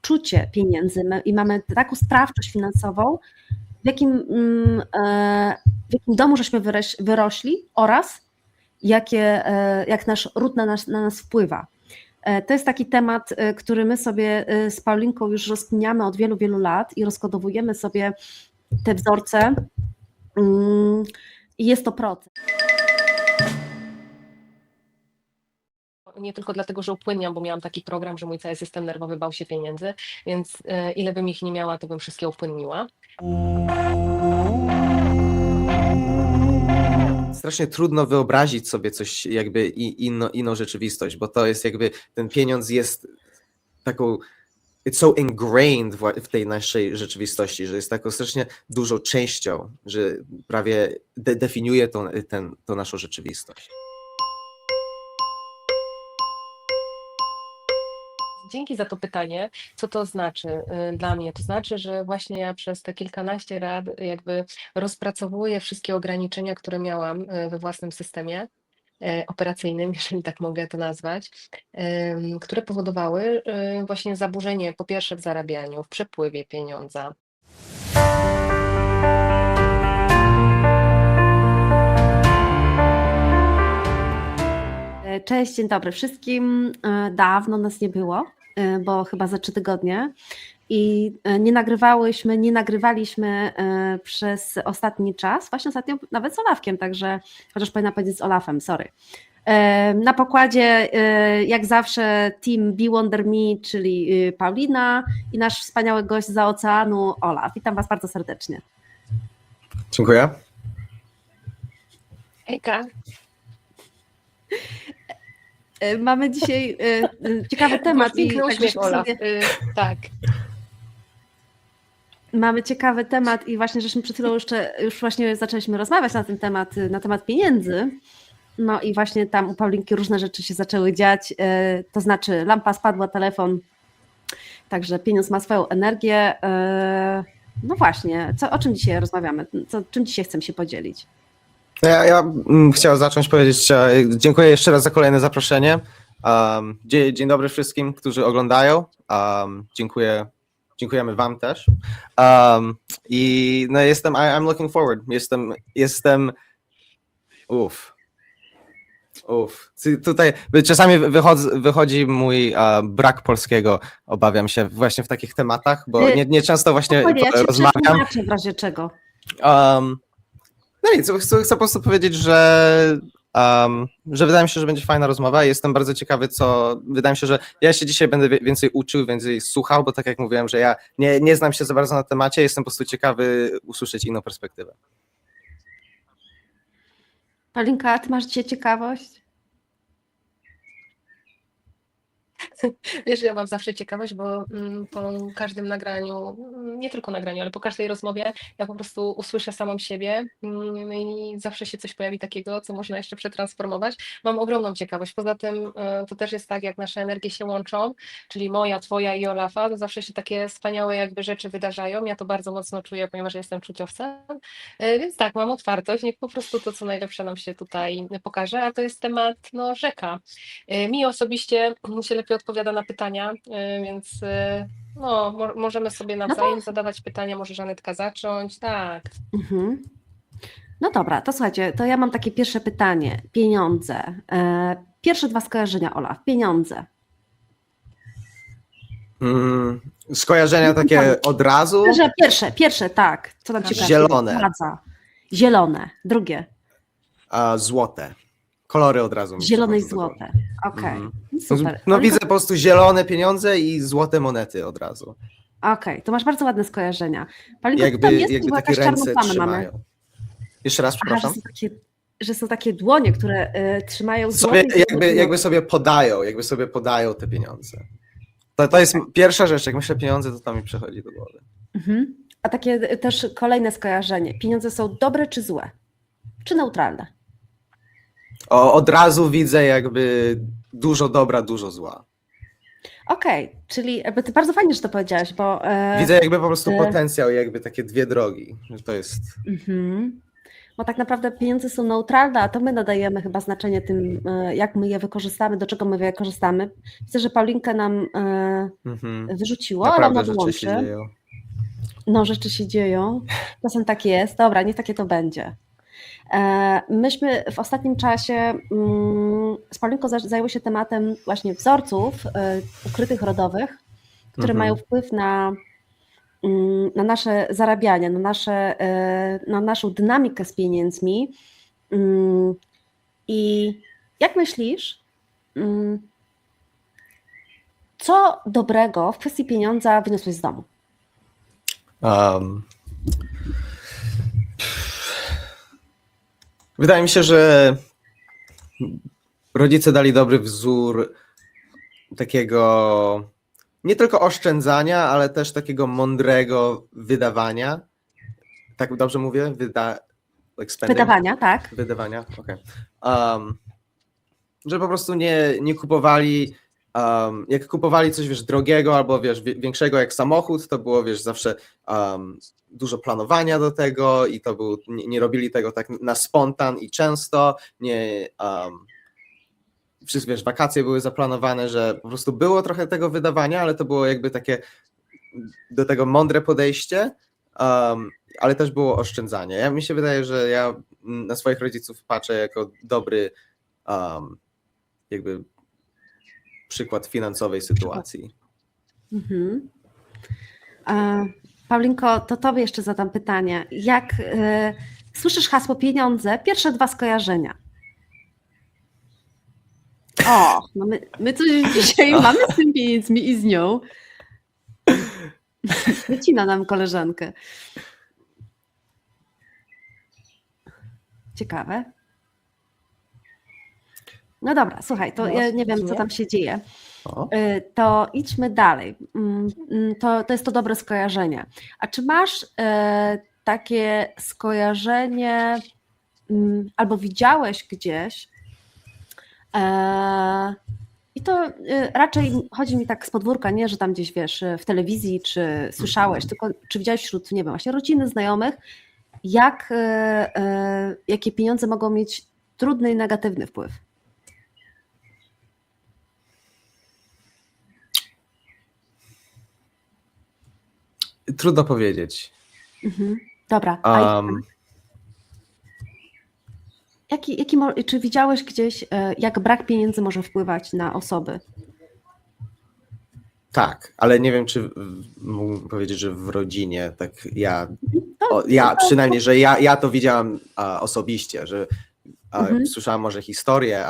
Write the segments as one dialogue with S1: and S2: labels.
S1: Czucie pieniędzy i mamy taką sprawczość finansową, w jakim domu żeśmy wyrośli oraz jak nasz ród na nas wpływa. To jest taki temat, który my sobie z Paulinką już rozkminiamy od wielu, wielu lat i rozkodowujemy sobie te wzorce i jest to proces.
S2: Nie tylko dlatego, że upłynniam, bo miałam taki program, że mój cały system nerwowy bał się pieniędzy, więc ile bym ich nie miała, to bym wszystkie upłynniła.
S3: Strasznie trudno wyobrazić sobie coś jakby inną rzeczywistość, bo to jest jakby, ten pieniądz jest taką, it's so ingrained w tej naszej rzeczywistości, że jest taką strasznie dużą częścią, że prawie definiuje tą naszą rzeczywistość.
S2: Dzięki za to pytanie. Co to znaczy dla mnie? To znaczy, że właśnie ja przez te kilkanaście lat jakby rozpracowuję wszystkie ograniczenia, które miałam we własnym systemie operacyjnym, jeżeli tak mogę to nazwać, które powodowały właśnie zaburzenie po pierwsze w zarabianiu, w przepływie pieniądza.
S1: Cześć, dzień dobry wszystkim. Dawno nas nie było, bo chyba za 3 tygodnie i nie nagrywaliśmy przez ostatni czas, właśnie ostatnio nawet z Olafkiem, także chociaż powinna powiedzieć z Olafem, sorry. Na pokładzie jak zawsze team Be Wonder Me, czyli Paulina i nasz wspaniały gość za oceanu Olaf. Witam Was bardzo serdecznie.
S3: Dziękuję.
S2: Hejka.
S1: Mamy dzisiaj ciekawy temat.
S2: Piękny uśmiech, Olaf. Tak.
S1: Mamy ciekawy temat i właśnie żeśmy przed chwilą już właśnie zaczęliśmy rozmawiać na temat pieniędzy. No i właśnie tam u Paulinki różne rzeczy się zaczęły dziać, to znaczy lampa spadła, telefon, także pieniądz ma swoją energię. No właśnie, o czym dzisiaj rozmawiamy? Czym dzisiaj chcemy się podzielić?
S3: Ja chciałem zacząć powiedzieć, dziękuję jeszcze raz za kolejne zaproszenie. Dzień dobry wszystkim, którzy oglądają. Dziękujemy Wam też. I no I'm looking forward. Tutaj czasami wychodzi mój brak polskiego, obawiam się właśnie w takich tematach, bo nie często właśnie rozmawiam.
S1: W razie czego?
S3: No nic, chcę po prostu powiedzieć, że wydaje mi się, że będzie fajna rozmowa. Jestem bardzo ciekawy, wydaje mi się, że ja się dzisiaj będę więcej uczył, więcej słuchał, bo tak jak mówiłem, że ja nie znam się za bardzo na temacie, jestem po prostu ciekawy usłyszeć inną perspektywę.
S1: Paulinka, ty masz dzisiaj ciekawość?
S2: Wiesz, ja mam zawsze ciekawość, bo po każdym nagraniu, nie tylko nagraniu, ale po każdej rozmowie ja po prostu usłyszę samą siebie i zawsze się coś pojawi takiego, co można jeszcze przetransformować. Mam ogromną ciekawość. Poza tym to też jest tak, jak nasze energie się łączą, czyli moja, twoja i Olafa, to zawsze się takie wspaniałe jakby rzeczy wydarzają. Ja to bardzo mocno czuję, ponieważ jestem czuciowcem, więc tak, mam otwartość. Niech po prostu to, co najlepsze nam się tutaj pokaże, a to jest temat rzeka. Mi osobiście się lepiej odpowiada na pytania, więc możemy sobie nawzajem zadawać pytania, może Żanetka zacząć, tak.
S1: Mhm. No dobra, to słuchajcie, to ja mam takie pierwsze pytanie. Pieniądze. Pierwsze 2 skojarzenia, Olaf. Pieniądze.
S3: Skojarzenia takie od razu?
S1: Pierwsze, tak. Co tam ciekawe?
S3: Zielone.
S1: Zielone. Drugie.
S3: Złote. Kolory od razu.
S1: Zielone i złote. Okej. Super.
S3: No widzę po prostu zielone pieniądze i złote monety od razu.
S1: Okej, to masz bardzo ładne skojarzenia. Paulinko,
S3: jakby takie ręce trzymają. Mamy. Jeszcze raz, przepraszam.
S1: Że są takie dłonie, które trzymają złote.
S3: Jakby sobie podają te pieniądze. To jest pierwsza rzecz, jak myślę pieniądze, to mi przychodzi do głowy.
S1: Mhm. A takie też kolejne skojarzenie. Pieniądze są dobre czy złe? Czy neutralne?
S3: Od razu widzę jakby dużo dobra, dużo zła.
S1: Okej, czyli ty bardzo fajnie, że to powiedziałaś, bo...
S3: Widzę jakby po prostu potencjał, jakby takie dwie drogi. To jest...
S1: Bo tak naprawdę pieniądze są neutralne, a to my nadajemy chyba znaczenie tym, jak my je wykorzystamy, do czego my je wykorzystamy. Widzę, że Paulinkę nam wyrzuciło, ale ona
S3: Naprawdę rzeczy się
S1: dołączy.
S3: dzieją.
S1: No, rzeczy się dzieją. Czasem tak jest. Dobra, niech takie to będzie. Myśmy w ostatnim czasie z Paulinką zajęły się tematem właśnie wzorców ukrytych rodowych, które mają wpływ na nasze zarabianie, na naszą dynamikę z pieniędzmi. I jak myślisz, co dobrego w kwestii pieniądza wyniosłeś z domu?
S3: Wydaje mi się, że rodzice dali dobry wzór takiego nie tylko oszczędzania, ale też takiego mądrego wydawania. Tak dobrze mówię? Like spending?
S1: Wydawania, tak.
S3: Wydawania, okej. Że po prostu nie kupowali, jak kupowali coś, wiesz, drogiego albo, wiesz, większego jak samochód, to było, wiesz, zawsze dużo planowania do tego i to był, nie robili tego tak na spontan i często, wszystkie, wiesz, wakacje były zaplanowane, że po prostu było trochę tego wydawania, ale to było jakby takie do tego mądre podejście, ale też było oszczędzanie. Mi się wydaje, że ja na swoich rodziców patrzę jako dobry jakby przykład finansowej sytuacji.
S1: Paulinko, to tobie jeszcze zadam pytanie. Jak słyszysz hasło pieniądze, pierwsze dwa skojarzenia? O, no my coś dzisiaj mamy z tym pieniędzmi i z nią. Wycina nam koleżankę. Ciekawe. No dobra, słuchaj, to ja nie wiem, co tam się dzieje. To idźmy dalej. To jest to dobre skojarzenie. A czy masz takie skojarzenie, albo widziałeś gdzieś, i to raczej chodzi mi tak z podwórka, nie, że tam gdzieś, wiesz, w telewizji, czy słyszałeś, tylko czy widziałeś wśród, nie wiem, właśnie rodziny, znajomych, jakie pieniądze mogą mieć trudny i negatywny wpływ?
S3: Trudno powiedzieć.
S1: Dobra. Czy widziałeś gdzieś, jak brak pieniędzy może wpływać na osoby?
S3: Tak, ale nie wiem, czy mógłbym powiedzieć, że w rodzinie, tak ja przynajmniej, że ja to widziałam osobiście, że słyszałam może historię,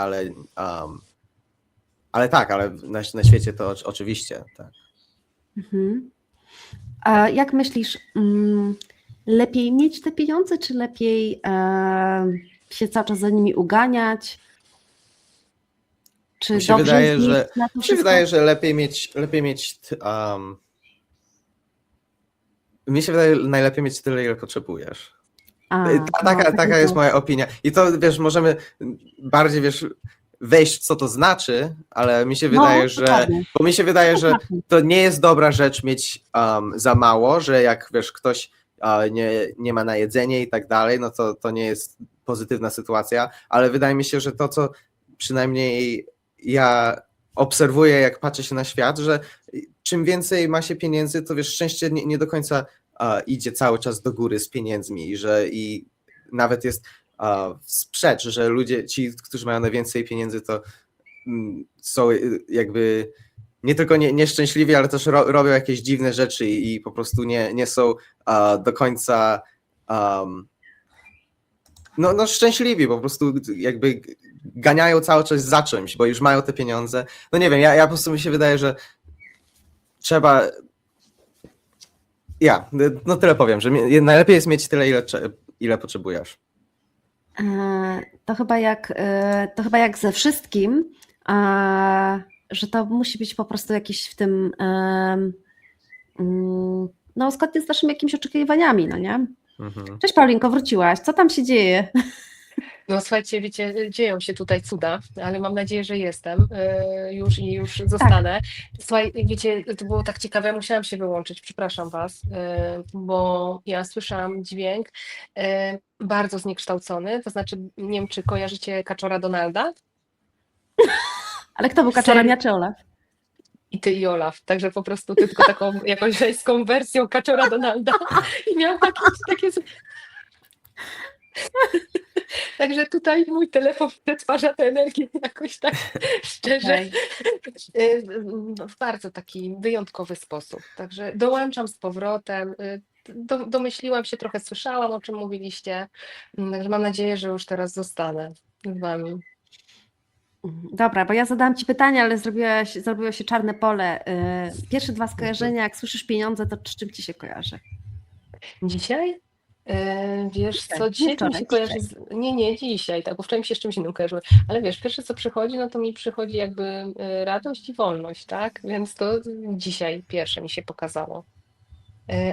S3: ale tak, ale na świecie to oczywiście, tak.
S1: A jak myślisz, lepiej mieć te pieniądze, czy lepiej się cały czas za nimi uganiać? Czy
S3: Mi się wydaje, że najlepiej mieć tyle, ile potrzebujesz. Taka jest moja opinia. I to, wiesz, możemy bardziej, wiesz, wejść w co to znaczy, ale mi się wydaje, że to nie jest dobra rzecz mieć za mało, że jak, wiesz, ktoś nie ma na jedzenie i tak dalej, no to nie jest pozytywna sytuacja, ale wydaje mi się, że to, co przynajmniej ja obserwuję, jak patrzę się na świat, że czym więcej ma się pieniędzy, to, wiesz, szczęście nie do końca idzie cały czas do góry z pieniędzmi i nawet jest sprzecz, że ludzie, ci, którzy mają najwięcej pieniędzy, to są jakby nie tylko nieszczęśliwi, ale też robią jakieś dziwne rzeczy i po prostu nie są do końca no szczęśliwi, po prostu jakby ganiają cały czas za czymś, bo już mają te pieniądze. No nie wiem, ja po prostu mi się wydaje, że trzeba... No tyle powiem, że najlepiej jest mieć tyle, ile potrzebujesz.
S1: To chyba jak ze wszystkim, że to musi być po prostu jakiś w tym, no zgodnie z naszymi jakimiś oczekiwaniami, no nie? Cześć Paulinko, wróciłaś, co tam się dzieje?
S2: No słuchajcie, wiecie, dzieją się tutaj cuda, ale mam nadzieję, że jestem już zostanę. Słuchaj, wiecie, to było tak ciekawe, ja musiałam się wyłączyć, przepraszam was, bo ja słyszałam dźwięk bardzo zniekształcony, to znaczy, nie wiem, czy kojarzycie Kaczora Donalda?
S1: Ale kto był Kaczorem, ja czy Olaf?
S2: I ty i Olaf, także po prostu ty tylko taką jakąś żeńską wersją Kaczora Donalda i miał takie. Także tutaj mój telefon przetwarza tę energię jakoś tak szczerze, w bardzo taki wyjątkowy sposób. Także dołączam z powrotem. Domyśliłam się, trochę słyszałam, o czym mówiliście. Także mam nadzieję, że już teraz zostanę z wami.
S1: Dobra, bo ja zadałam Ci pytanie, ale zrobiło się czarne pole. Pierwsze dwa skojarzenia, jak słyszysz pieniądze, to z czym Ci się kojarzy?
S2: Dzisiaj? Wiesz
S1: Dzisiaj,
S2: co,
S1: nie
S2: dzisiaj to mi
S1: wczoraj,
S2: się kojarzy
S1: dzisiaj.
S2: Nie dzisiaj, tak, bo wczoraj mi się z czymś innym kojarzyło, ale wiesz, pierwsze co przychodzi, no to mi przychodzi jakby radość i wolność, tak, więc to dzisiaj pierwsze mi się pokazało.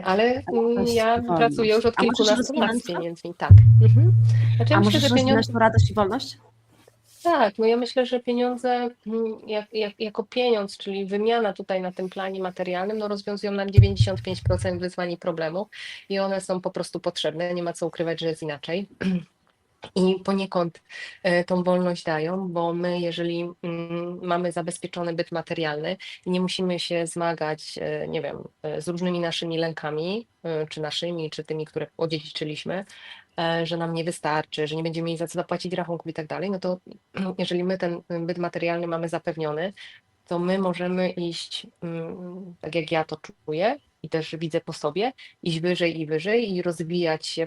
S2: Ale
S1: Radość
S2: ja
S1: i
S2: pracuję już
S1: wolność.
S2: od
S1: A możesz
S2: kilkunastu lat
S1: rozwinąć
S2: z
S1: to?
S2: pieniędzmi, tak. Mhm. Znaczy ja
S1: A
S2: myślę, że
S1: możesz rozwinąć
S2: pieniądze,
S1: tą radość i wolność?
S2: tak, no ja myślę, że pieniądze jako pieniądz, czyli wymiana tutaj na tym planie materialnym, no rozwiązują nam 95% wyzwań i problemów i one są po prostu potrzebne, nie ma co ukrywać, że jest inaczej. I poniekąd tą wolność dają, bo my, jeżeli mamy zabezpieczony byt materialny i nie musimy się zmagać, nie wiem, z różnymi naszymi lękami, czy naszymi, czy tymi, które odziedziczyliśmy, że nam nie wystarczy, że nie będziemy mieli za co zapłacić rachunków i tak dalej, no to jeżeli my ten byt materialny mamy zapewniony, to my możemy iść, tak jak ja to czuję i też widzę po sobie, iść wyżej i wyżej i rozwijać się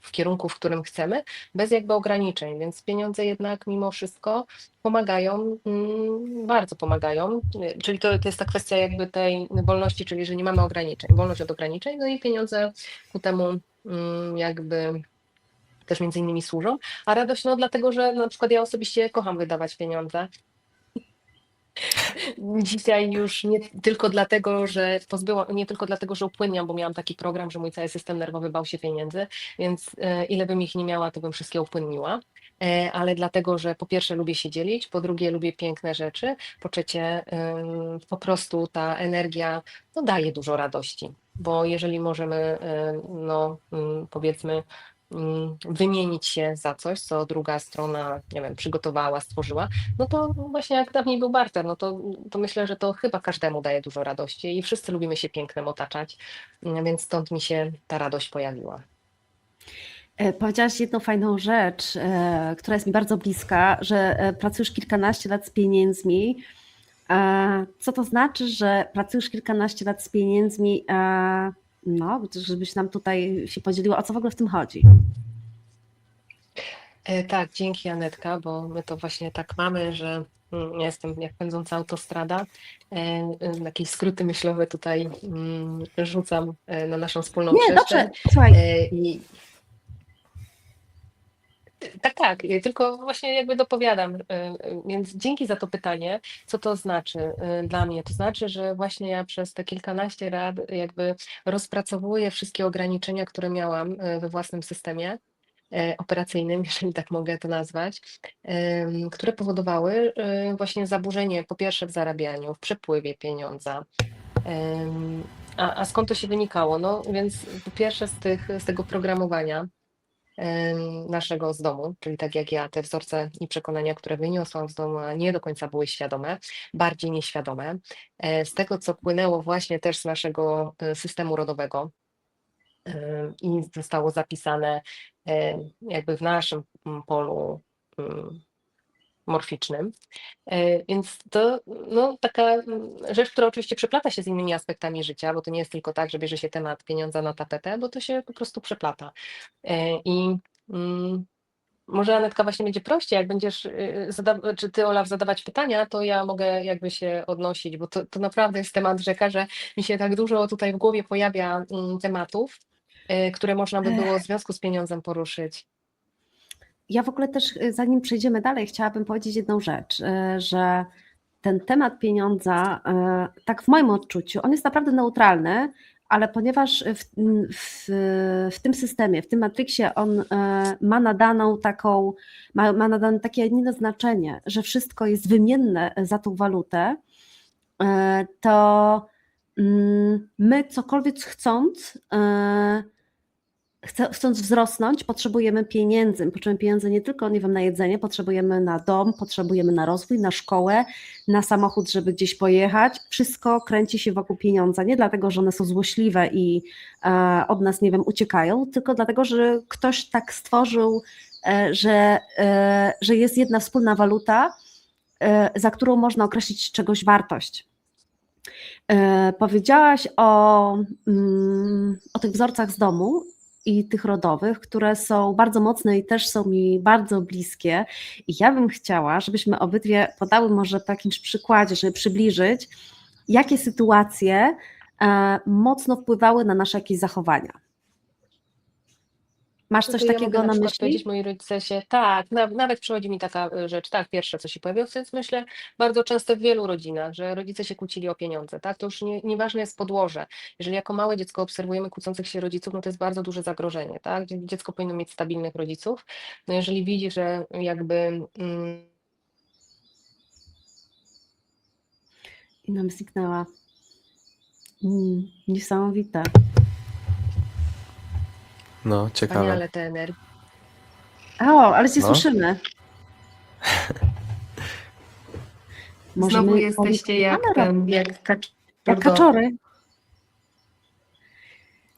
S2: w kierunku, w którym chcemy, bez jakby ograniczeń. Więc pieniądze jednak mimo wszystko pomagają, bardzo pomagają. Czyli to jest ta kwestia jakby tej wolności, czyli że nie mamy ograniczeń, wolność od ograniczeń, no i pieniądze ku temu jakby też między innymi służą. A radość, no dlatego, że na przykład ja osobiście kocham wydawać pieniądze. Dzisiaj już nie tylko dlatego, że nie tylko dlatego, że upłynniam, bo miałam taki program, że mój cały system nerwowy bał się pieniędzy, więc ile bym ich nie miała, to bym wszystkie upłynniła. Ale dlatego, że po pierwsze lubię się dzielić, po drugie lubię piękne rzeczy, po trzecie po prostu ta energia no, daje dużo radości, bo jeżeli możemy no powiedzmy wymienić się za coś, co druga strona, nie wiem, przygotowała, stworzyła, no to właśnie jak dawniej był barter, no to myślę, że to chyba każdemu daje dużo radości i wszyscy lubimy się pięknem otaczać, więc stąd mi się ta radość pojawiła.
S1: Powiedziałaś jedną fajną rzecz, która jest mi bardzo bliska, że pracujesz kilkanaście lat z pieniędzmi. Co to znaczy, że pracujesz kilkanaście lat z pieniędzmi? No, żebyś nam tutaj się podzieliła, o co w ogóle w tym chodzi.
S2: Tak, dzięki Anetka, bo my to właśnie tak mamy, że ja jestem jak pędząca autostrada. Jakieś skróty myślowe tutaj rzucam na naszą wspólną
S1: Nie,
S2: przestrzeń.
S1: dobrze, słuchaj,
S2: I tak, tylko właśnie jakby dopowiadam, więc dzięki za to pytanie, co to znaczy dla mnie? To znaczy, że właśnie ja przez te kilkanaście lat jakby rozpracowuję wszystkie ograniczenia, które miałam we własnym systemie operacyjnym, jeżeli tak mogę to nazwać, które powodowały właśnie zaburzenie po pierwsze w zarabianiu, w przepływie pieniądza. A skąd to się wynikało? No więc po pierwsze z tego programowania naszego z domu, czyli tak jak ja, te wzorce i przekonania, które wyniosłam z domu, a nie do końca były świadome, bardziej nieświadome, z tego, co płynęło właśnie też z naszego systemu rodowego i zostało zapisane jakby w naszym polu morficznym. Więc to no, taka rzecz, która oczywiście przeplata się z innymi aspektami życia, bo to nie jest tylko tak, że bierze się temat pieniądza na tapetę, bo to się po prostu przeplata. I może Anetka właśnie będzie prościej, jak będziesz, czy ty Olaf zadawać pytania, to ja mogę jakby się odnosić, bo to naprawdę jest temat rzeka, że mi się tak dużo tutaj w głowie pojawia tematów, które można by było w związku z pieniądzem poruszyć.
S1: ja w ogóle też, zanim przejdziemy dalej, chciałabym powiedzieć jedną rzecz, że ten temat pieniądza, tak w moim odczuciu, on jest naprawdę neutralny, ale ponieważ w, w tym systemie, w tym Matrixie on ma ma nadane takie jedyne znaczenie, że wszystko jest wymienne za tą walutę, to my cokolwiek chcąc wzrosnąć, potrzebujemy pieniędzy. Potrzebujemy pieniędzy nie tylko, nie wiem, na jedzenie, potrzebujemy na dom, potrzebujemy na rozwój, na szkołę, na samochód, żeby gdzieś pojechać. Wszystko kręci się wokół pieniądza. Nie dlatego, że one są złośliwe i od nas, nie wiem, uciekają, tylko dlatego, że ktoś tak stworzył, że jest jedna wspólna waluta, za którą można określić czegoś wartość. Powiedziałaś o tych wzorcach z domu i tych rodowych, które są bardzo mocne i też są mi bardzo bliskie. I ja bym chciała, żebyśmy obydwie podały może po jakimś przykładzie, żeby przybliżyć, jakie sytuacje mocno wpływały na nasze jakieś zachowania. Masz coś
S2: To ja
S1: takiego
S2: mogę na
S1: na
S2: przykład
S1: myśli?
S2: powiedzieć, moi rodzice się, tak, nawet przychodzi mi taka rzecz, tak, pierwsze co się pojawiło, więc myślę bardzo często w wielu rodzinach, że rodzice się kłócili o pieniądze, tak, to już nieważne jest podłoże. Jeżeli jako małe dziecko obserwujemy kłócących się rodziców, no to jest bardzo duże zagrożenie, tak, dziecko powinno mieć stabilnych rodziców, no jeżeli widzi, że jakby
S1: I nam zniknęła. Niesamowite.
S3: No, ciekawe.
S2: wspaniale te energie,
S1: O, ale cię
S3: No.
S1: słyszymy. Może
S2: znowu
S1: my
S2: jesteście jak
S1: kaczory.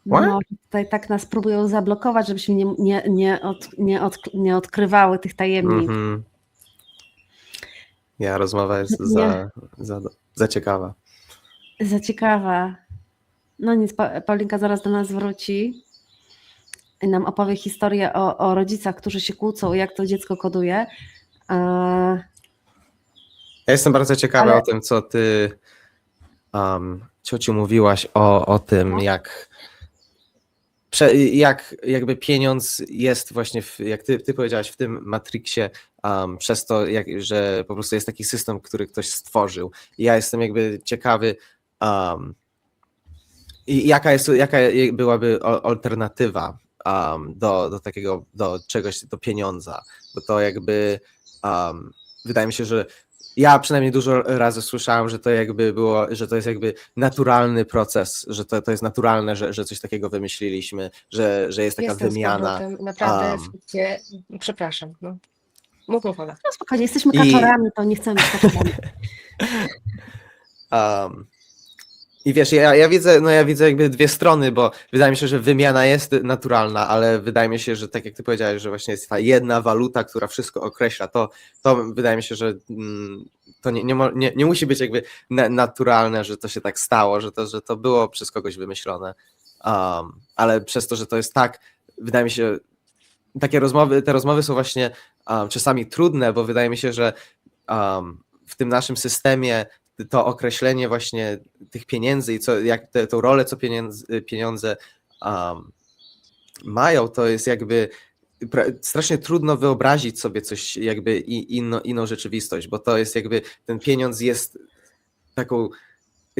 S3: What?
S1: No, tutaj tak nas próbują zablokować, żebyśmy nie odkrywały tych tajemnic.
S3: Mhm. Ja, rozmowa jest
S1: Nie.
S3: za ciekawa.
S1: Za ciekawa. No nic, Paulinka zaraz do nas wróci i nam opowie historię o rodzicach, którzy się kłócą i jak to dziecko koduje.
S3: Ja jestem bardzo ciekawy
S1: Ale-
S3: o tym, co ty, ciociu, mówiłaś o tym,
S1: No.
S3: jak jakby pieniądz jest właśnie, jak ty powiedziałaś, w tym Matrixie, przez to, że po prostu jest taki system, który ktoś stworzył. I ja jestem jakby ciekawy, i jaka byłaby alternatywa do takiego, do czegoś, do pieniądza, bo to jakby wydaje mi się, że ja przynajmniej dużo razy słyszałem, że to jakby było, że to jest jakby naturalny proces, że to jest naturalne, że coś takiego wymyśliliśmy, że jest taka
S2: jestem z
S3: wymiana.
S2: powrotem, naprawdę, słuchajcie, przepraszam, no. Mów, Ola.
S1: No spokojnie, jesteśmy
S3: I-
S1: kaczorami, to nie chcemy być kaczorami.
S3: I wiesz, ja widzę jakby dwie strony, bo wydaje mi się, że wymiana jest naturalna, ale wydaje mi się, że tak jak ty powiedziałeś, że właśnie jest ta jedna waluta, która wszystko określa, to wydaje mi się, że to nie musi być jakby naturalne, że to się tak stało, że to było przez kogoś wymyślone, ale przez to, że to jest tak, wydaje mi się, te rozmowy są właśnie czasami trudne, bo wydaje mi się, że w tym naszym systemie to określenie właśnie tych pieniędzy i tą rolę, co pieniądze mają, to jest jakby strasznie trudno wyobrazić sobie coś jakby inną rzeczywistość, bo to jest jakby, ten pieniądz jest taką,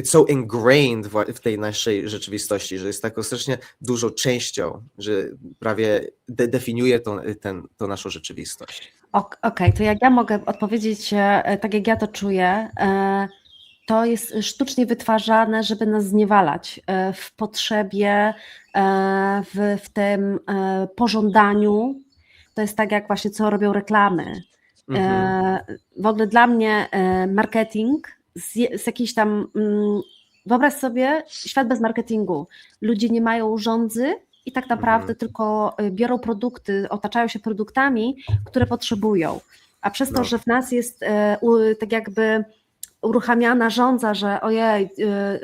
S3: it's so ingrained w tej naszej rzeczywistości, że jest taką strasznie dużą częścią, że prawie definiuje tą naszą rzeczywistość.
S1: Okej, to jak ja mogę odpowiedzieć, tak jak ja to czuję, to jest sztucznie wytwarzane, żeby nas zniewalać w potrzebie, w tym pożądaniu. To jest tak jak właśnie co robią reklamy. W ogóle dla mnie marketing z jakiejś tam, wyobraź sobie świat bez marketingu. Ludzie nie mają rządzy i tak naprawdę tylko biorą produkty, otaczają się produktami, które potrzebują. A przez to,
S3: No.
S1: że w nas jest tak jakby uruchamiana żądza, że ojej,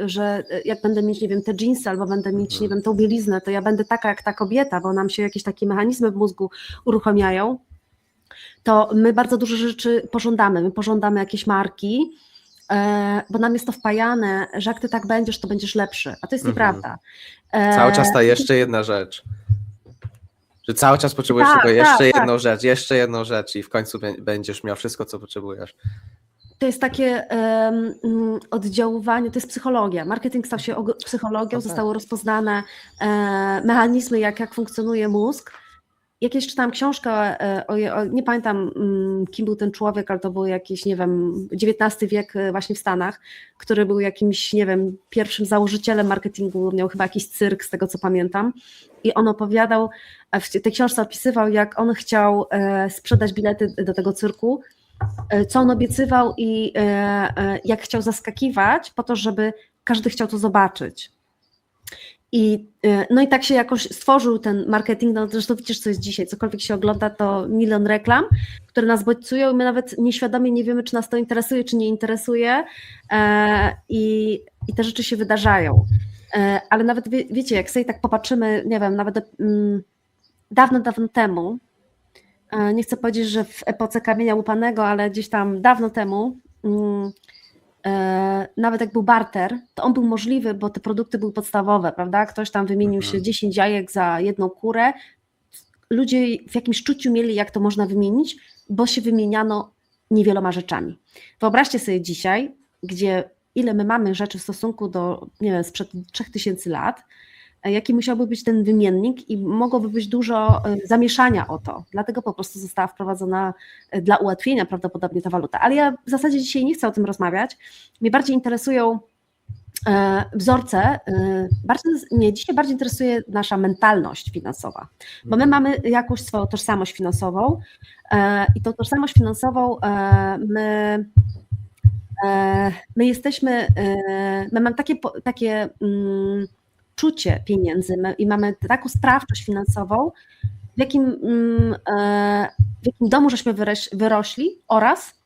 S1: że jak będę mieć, nie wiem, te dżinsy albo będę mieć, nie wiem, tą bieliznę, to ja będę taka jak ta kobieta, bo nam się jakieś takie mechanizmy w mózgu uruchamiają, to my bardzo dużo rzeczy pożądamy. My pożądamy jakieś marki, bo nam jest to wpajane, że jak ty tak będziesz, to będziesz lepszy, a to jest nieprawda.
S3: Cały czas ta jeszcze jedna rzecz. Że cały czas potrzebujesz
S1: Tak,
S3: tylko
S1: tak.
S3: jeszcze jedną rzecz i w końcu będziesz miał wszystko, co potrzebujesz.
S1: To jest takie oddziaływanie, to jest psychologia. Marketing stał się psychologią, zostały rozpoznane mechanizmy, jak funkcjonuje mózg. Jakieś czytałam książkę, nie pamiętam kim był ten człowiek, ale to był jakiś, nie wiem, XIX wiek właśnie w Stanach, który był jakimś, nie wiem, pierwszym założycielem marketingu, miał chyba jakiś cyrk z tego co pamiętam i on opowiadał, w tej książce opisywał jak on chciał sprzedać bilety do tego cyrku, co on obiecywał i jak chciał zaskakiwać po to, żeby każdy chciał to zobaczyć. No i tak się jakoś stworzył ten marketing, no zresztą widzisz co jest dzisiaj, cokolwiek się ogląda to milion reklam, które nas bodźcują i my nawet nieświadomie nie wiemy czy nas to interesuje, czy nie interesuje i te rzeczy się wydarzają. Ale nawet wiecie, jak sobie tak popatrzymy, nie wiem, nawet dawno temu, nie chcę powiedzieć, że w epoce kamienia łupanego, ale gdzieś tam dawno temu, nawet jak był barter, to on był możliwy, bo te produkty były podstawowe, prawda? Ktoś tam wymienił się 10 jajek za jedną kurę. Ludzie w jakimś czuciu mieli, jak to można wymienić, bo się wymieniano niewieloma rzeczami. Wyobraźcie sobie dzisiaj, gdzie ile my mamy rzeczy w stosunku do, nie wiem, sprzed 3000 lat, jaki musiałby być ten wymiennik i mogłoby być dużo zamieszania o to. Dlatego po prostu została wprowadzona dla ułatwienia prawdopodobnie ta waluta. Ale ja w zasadzie dzisiaj nie chcę o tym rozmawiać. Mnie bardziej interesują wzorce, mnie dzisiaj bardziej interesuje nasza mentalność finansowa, bo my mamy jakąś swoją tożsamość finansową i tą tożsamość finansową my jesteśmy, my mamy takie czucie pieniędzy i mamy taką sprawczość finansową, w jakim domu żeśmy wyrośli oraz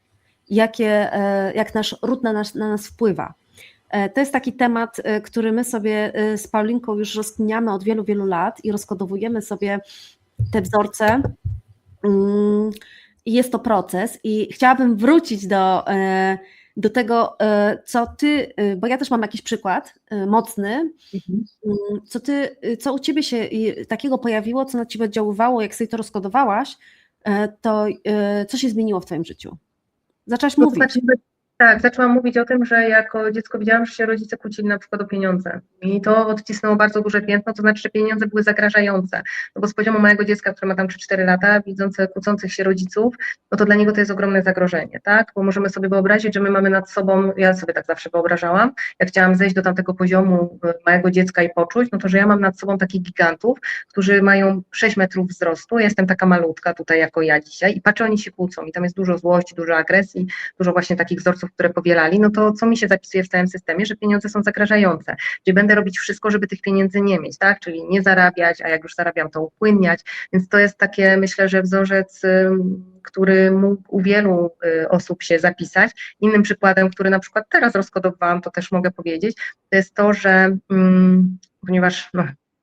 S1: jak nasz ród na nas wpływa. To jest taki temat, który my sobie z Paulinką już rozkminiamy od wielu, wielu lat i rozkodowujemy sobie te wzorce. I jest to proces i chciałabym wrócić do tego, co ty, bo ja też mam jakiś przykład mocny, co u ciebie się takiego pojawiło, co na ciebie oddziaływało, jak sobie to rozkodowałaś, to co się zmieniło w twoim życiu? Zaczęłaś mówić.
S4: Tak, zaczęłam mówić o tym, że jako dziecko widziałam, że się rodzice kłócili na przykład o pieniądze i to odcisnęło bardzo duże piętno, to znaczy, że pieniądze były zagrażające, no bo z poziomu mojego dziecka, które ma tam 3-4 lata, widzące kłócących się rodziców, no to dla niego to jest ogromne zagrożenie, tak, bo możemy sobie wyobrazić, że my mamy nad sobą, ja sobie tak zawsze wyobrażałam, jak chciałam zejść do tamtego poziomu mojego dziecka i poczuć, no to, że ja mam nad sobą takich gigantów, którzy mają 6 metrów wzrostu, ja jestem taka malutka tutaj jako ja dzisiaj i patrzę, oni się kłócą i tam jest dużo złości, dużo agresji, dużo właśnie takich wzorców, które powielali, no to co mi się zapisuje w całym systemie, że pieniądze są zagrażające, gdzie będę robić wszystko, żeby tych pieniędzy nie mieć, tak, czyli nie zarabiać, a jak już zarabiam, to upłynniać, więc to jest takie, myślę, że wzorzec, który mógł u wielu osób się zapisać. Innym przykładem, który na przykład teraz rozkodowałam, to też mogę powiedzieć, to jest to, że ponieważ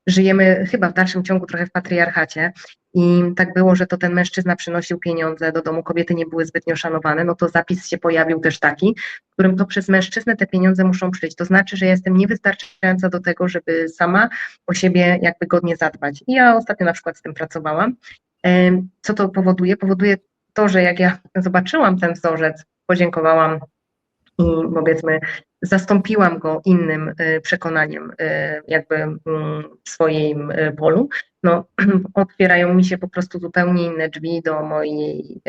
S4: żyjemy chyba w dalszym ciągu trochę w patriarchacie i tak było, że to ten mężczyzna przynosił pieniądze do domu, kobiety nie były zbytnio szanowane, no to zapis się pojawił też taki, w którym to przez mężczyznę te pieniądze muszą przyjść. To znaczy, że ja jestem niewystarczająca do tego, żeby sama o siebie jakby godnie zadbać. I ja ostatnio na przykład z tym pracowałam. Co to powoduje? Powoduje to, że jak ja zobaczyłam ten wzorzec, podziękowałam i powiedzmy zastąpiłam go innym przekonaniem jakby w swoim polu, no otwierają mi się po prostu zupełnie inne drzwi do mojej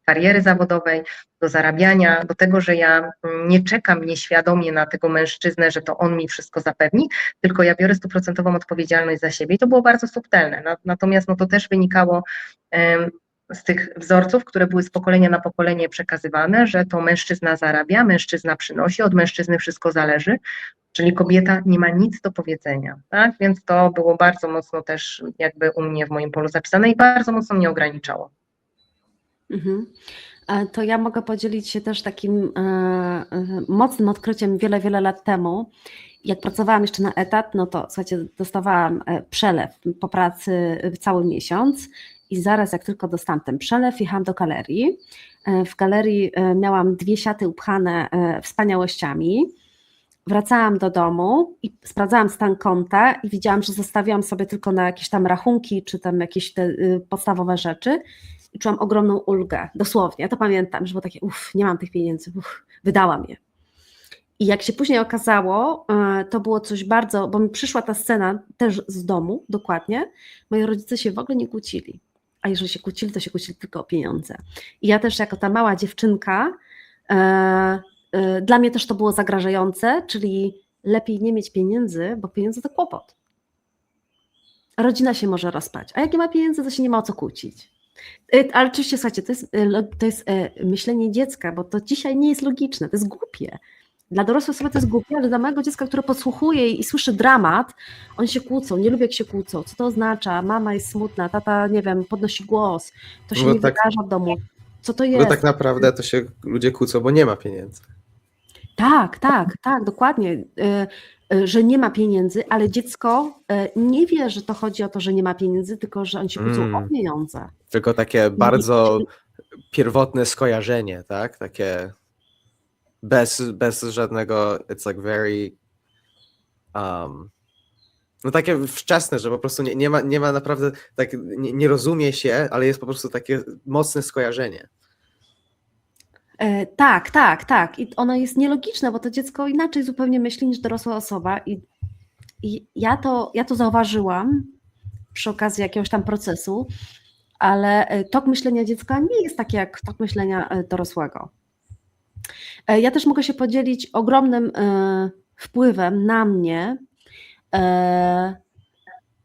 S4: kariery zawodowej, do zarabiania, do tego, że ja nie czekam nieświadomie na tego mężczyznę, że to on mi wszystko zapewni, tylko ja biorę 100% odpowiedzialność za siebie i to było bardzo subtelne. Natomiast no to też wynikało z tych wzorców, które były z pokolenia na pokolenie przekazywane, że to mężczyzna zarabia, mężczyzna przynosi, od mężczyzny wszystko zależy, czyli kobieta nie ma nic do powiedzenia, tak? Więc to było bardzo mocno też jakby u mnie w moim polu zapisane i bardzo mocno mnie ograniczało.
S1: To ja mogę podzielić się też takim mocnym odkryciem wiele lat temu. Jak pracowałam jeszcze na etat, no to słuchajcie, dostawałam przelew po pracy cały miesiąc i zaraz jak tylko dostałam ten przelew, jechałam do galerii. W galerii miałam 2 siaty upchane wspaniałościami. Wracałam do domu i sprawdzałam stan konta i widziałam, że zostawiłam sobie tylko na jakieś tam rachunki czy tam jakieś te podstawowe rzeczy. i czułam ogromną ulgę, dosłownie, ja to pamiętam, że było takie, nie mam tych pieniędzy, wydałam je. I jak się później okazało, to było coś bardzo, bo mi przyszła ta scena też z domu, dokładnie, moi rodzice się w ogóle nie kłócili, a jeżeli się kłócili, to się kłócili tylko o pieniądze. I ja też jako ta mała dziewczynka, dla mnie też to było zagrażające, czyli lepiej nie mieć pieniędzy, bo pieniądze to kłopot. Rodzina się może rozpaść, a jak nie ma pieniędzy, to się nie ma o co kłócić. Ale oczywiście, słuchajcie, to jest myślenie dziecka, bo to dzisiaj nie jest logiczne, to jest głupie. Dla dorosłej osoby to jest głupie, ale dla małego dziecka, które podsłuchuje i słyszy dramat, oni się kłócą, nie lubię jak się kłócą. Co to oznacza? Mama jest smutna, tata, nie wiem, podnosi głos, to się
S3: Bo
S1: nie
S3: tak-
S1: wydarza w domu. Co to
S3: Bo
S1: jest?
S3: tak naprawdę to się ludzie kłócą, bo nie ma pieniędzy.
S1: Tak, dokładnie, że nie ma pieniędzy, ale dziecko nie wie, że to chodzi o to, że nie ma pieniędzy, tylko że oni się kłócą o pieniądze.
S3: Tylko takie bardzo pierwotne skojarzenie, tak? Takie bez żadnego, it's like very no takie wczesne, że po prostu nie ma naprawdę, tak nie rozumie się, ale jest po prostu takie mocne skojarzenie.
S1: Tak. I ono jest nielogiczne, bo to dziecko inaczej zupełnie myśli niż dorosła osoba. I ja to zauważyłam przy okazji jakiegoś tam procesu, ale tok myślenia dziecka nie jest taki jak tok myślenia dorosłego. Ja też mogę się podzielić ogromnym wpływem na mnie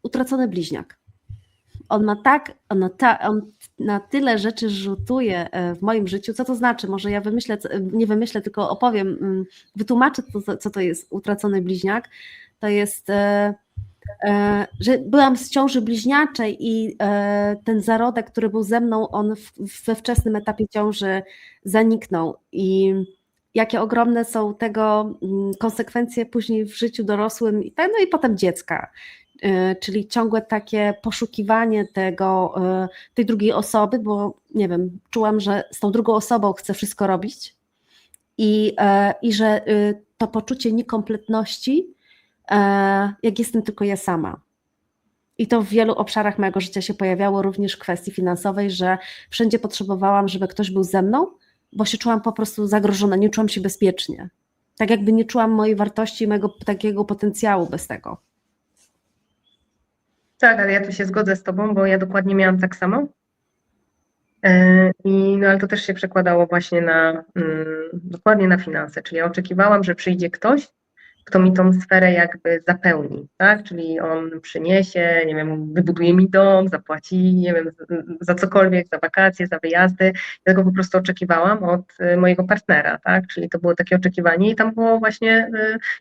S1: utracony bliźniak. On na tyle rzeczy rzutuje w moim życiu. Co to znaczy? Może ja nie wymyślę, tylko opowiem, wytłumaczę, co to jest utracony bliźniak. To jest, że byłam z ciąży bliźniaczej i ten zarodek, który był ze mną, on we wczesnym etapie ciąży zaniknął. I jakie ogromne są tego konsekwencje później w życiu dorosłym, no i potem dziecka. Czyli ciągłe takie poszukiwanie tej drugiej osoby, bo nie wiem, czułam, że z tą drugą osobą chcę wszystko robić i że to poczucie niekompletności, jak jestem tylko ja sama. I to w wielu obszarach mojego życia się pojawiało, również w kwestii finansowej, że wszędzie potrzebowałam, żeby ktoś był ze mną, bo się czułam po prostu zagrożona, nie czułam się bezpiecznie. Tak jakby nie czułam mojej wartości, mojego takiego potencjału bez tego.
S4: Tak, ale ja tu się zgodzę z Tobą, bo ja dokładnie miałam tak samo. No ale to też się przekładało właśnie dokładnie na finanse, czyli ja oczekiwałam, że przyjdzie ktoś, kto mi tą sferę jakby zapełni, tak? Czyli on przyniesie, nie wiem, wybuduje mi dom, zapłaci, nie wiem, za cokolwiek, za wakacje, za wyjazdy. Ja tego po prostu oczekiwałam od mojego partnera, tak? Czyli to było takie oczekiwanie i tam było właśnie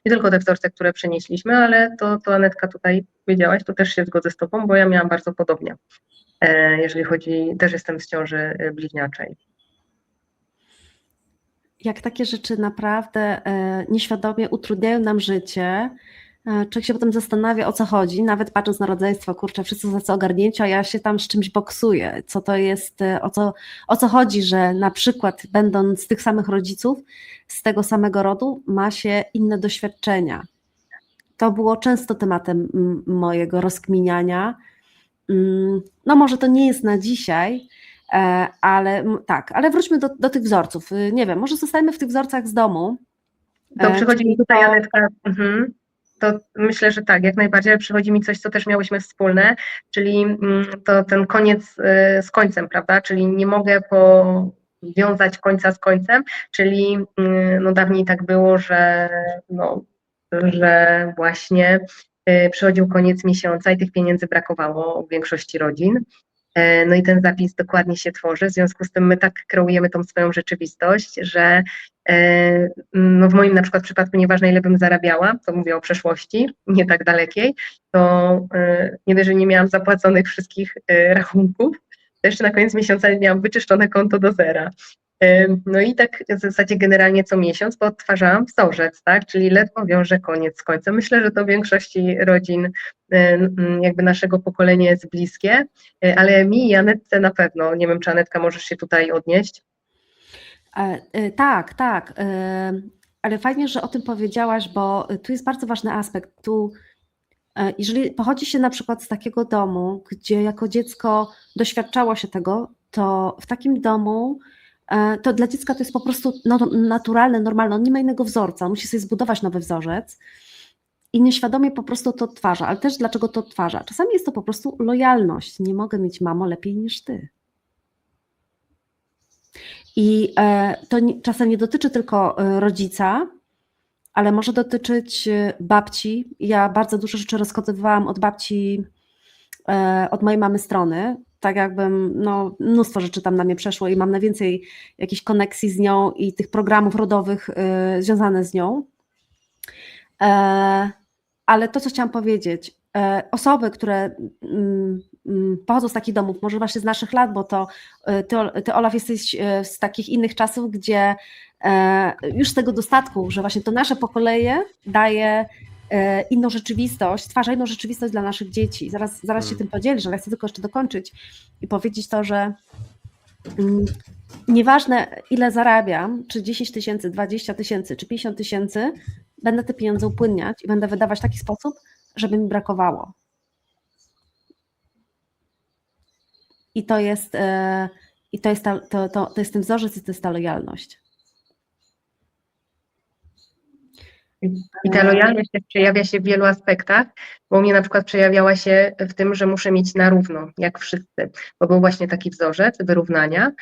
S4: nie tylko te wzorce, które przenieśliśmy, ale to Anetka tutaj powiedziałaś, to też się zgodzę z Tobą, bo ja miałam bardzo podobnie, jeżeli chodzi, też jestem z ciąży bliźniaczej.
S1: Jak takie rzeczy naprawdę nieświadomie utrudniają nam życie, człowiek się potem zastanawia, o co chodzi, nawet patrząc na rodzeństwo, kurczę, wszyscy są tacy ogarnięci, a ja się tam z czymś boksuję. Co to jest, o co chodzi, że na przykład będąc z tych samych rodziców, z tego samego rodu, ma się inne doświadczenia. To było często tematem mojego rozkminiania. No może to nie jest na dzisiaj, ale wróćmy do tych wzorców. Nie wiem, może zostajemy w tych wzorcach z domu.
S4: To przychodzi mi tutaj, Anetka, to myślę, że tak, jak najbardziej, ale przychodzi mi coś, co też miałyśmy wspólne, czyli to ten koniec z końcem, prawda, czyli nie mogę powiązać końca z końcem, czyli no dawniej tak było, że właśnie przychodził koniec miesiąca i tych pieniędzy brakowało w większości rodzin. No i ten zapis dokładnie się tworzy, w związku z tym my tak kreujemy tą swoją rzeczywistość, że no w moim na przykład przypadku nieważne ile bym zarabiała, to mówię o przeszłości, nie tak dalekiej, to nie dość, że nie miałam zapłaconych wszystkich rachunków, to jeszcze na koniec miesiąca miałam wyczyszczone konto do zera. No i tak w zasadzie generalnie co miesiąc odtwarzałam wzorzec, tak, czyli ledwo wiążę koniec z końcem. Myślę, że to w większości rodzin jakby naszego pokolenia jest bliskie, ale mi i Anetce na pewno, nie wiem czy Anetka możesz się tutaj odnieść.
S1: Tak, ale fajnie, że o tym powiedziałaś, bo tu jest bardzo ważny aspekt. Jeżeli pochodzi się na przykład z takiego domu, gdzie jako dziecko doświadczało się tego, to w takim domu to dla dziecka to jest po prostu naturalne, normalne, on nie ma innego wzorca, on musi sobie zbudować nowy wzorzec i nieświadomie po prostu to odtwarza, ale też dlaczego to odtwarza? Czasami jest to po prostu lojalność, nie mogę mieć, mamo, lepiej niż ty. I to czasem nie dotyczy tylko rodzica, ale może dotyczyć babci. Ja bardzo dużo rzeczy rozkodowałam od babci, od mojej mamy strony, tak jakbym, no mnóstwo rzeczy tam na mnie przeszło i mam najwięcej jakichś koneksji z nią i tych programów rodowych związanych z nią. Ale to, co chciałam powiedzieć, osoby, które pochodzą z takich domów, może właśnie z naszych lat, bo to ty Olaf, jesteś z takich innych czasów, gdzie już z tego dostatku, że właśnie to nasze pokolenie daje inną rzeczywistość, stwarza inną rzeczywistość dla naszych dzieci. Zaraz się tym podzielisz, ale ja chcę tylko jeszcze dokończyć i powiedzieć to, że nieważne ile zarabiam, czy 10 000, 20 000, czy 50 000, będę te pieniądze upłynniać i będę wydawać w taki sposób, żeby mi brakowało. I to jest ten wzorzec i to jest ta lojalność.
S4: I ta lojalność też przejawia się w wielu aspektach, bo u mnie na przykład przejawiała się w tym, że muszę mieć na równo, jak wszyscy, bo był właśnie taki wzorzec wyrównania,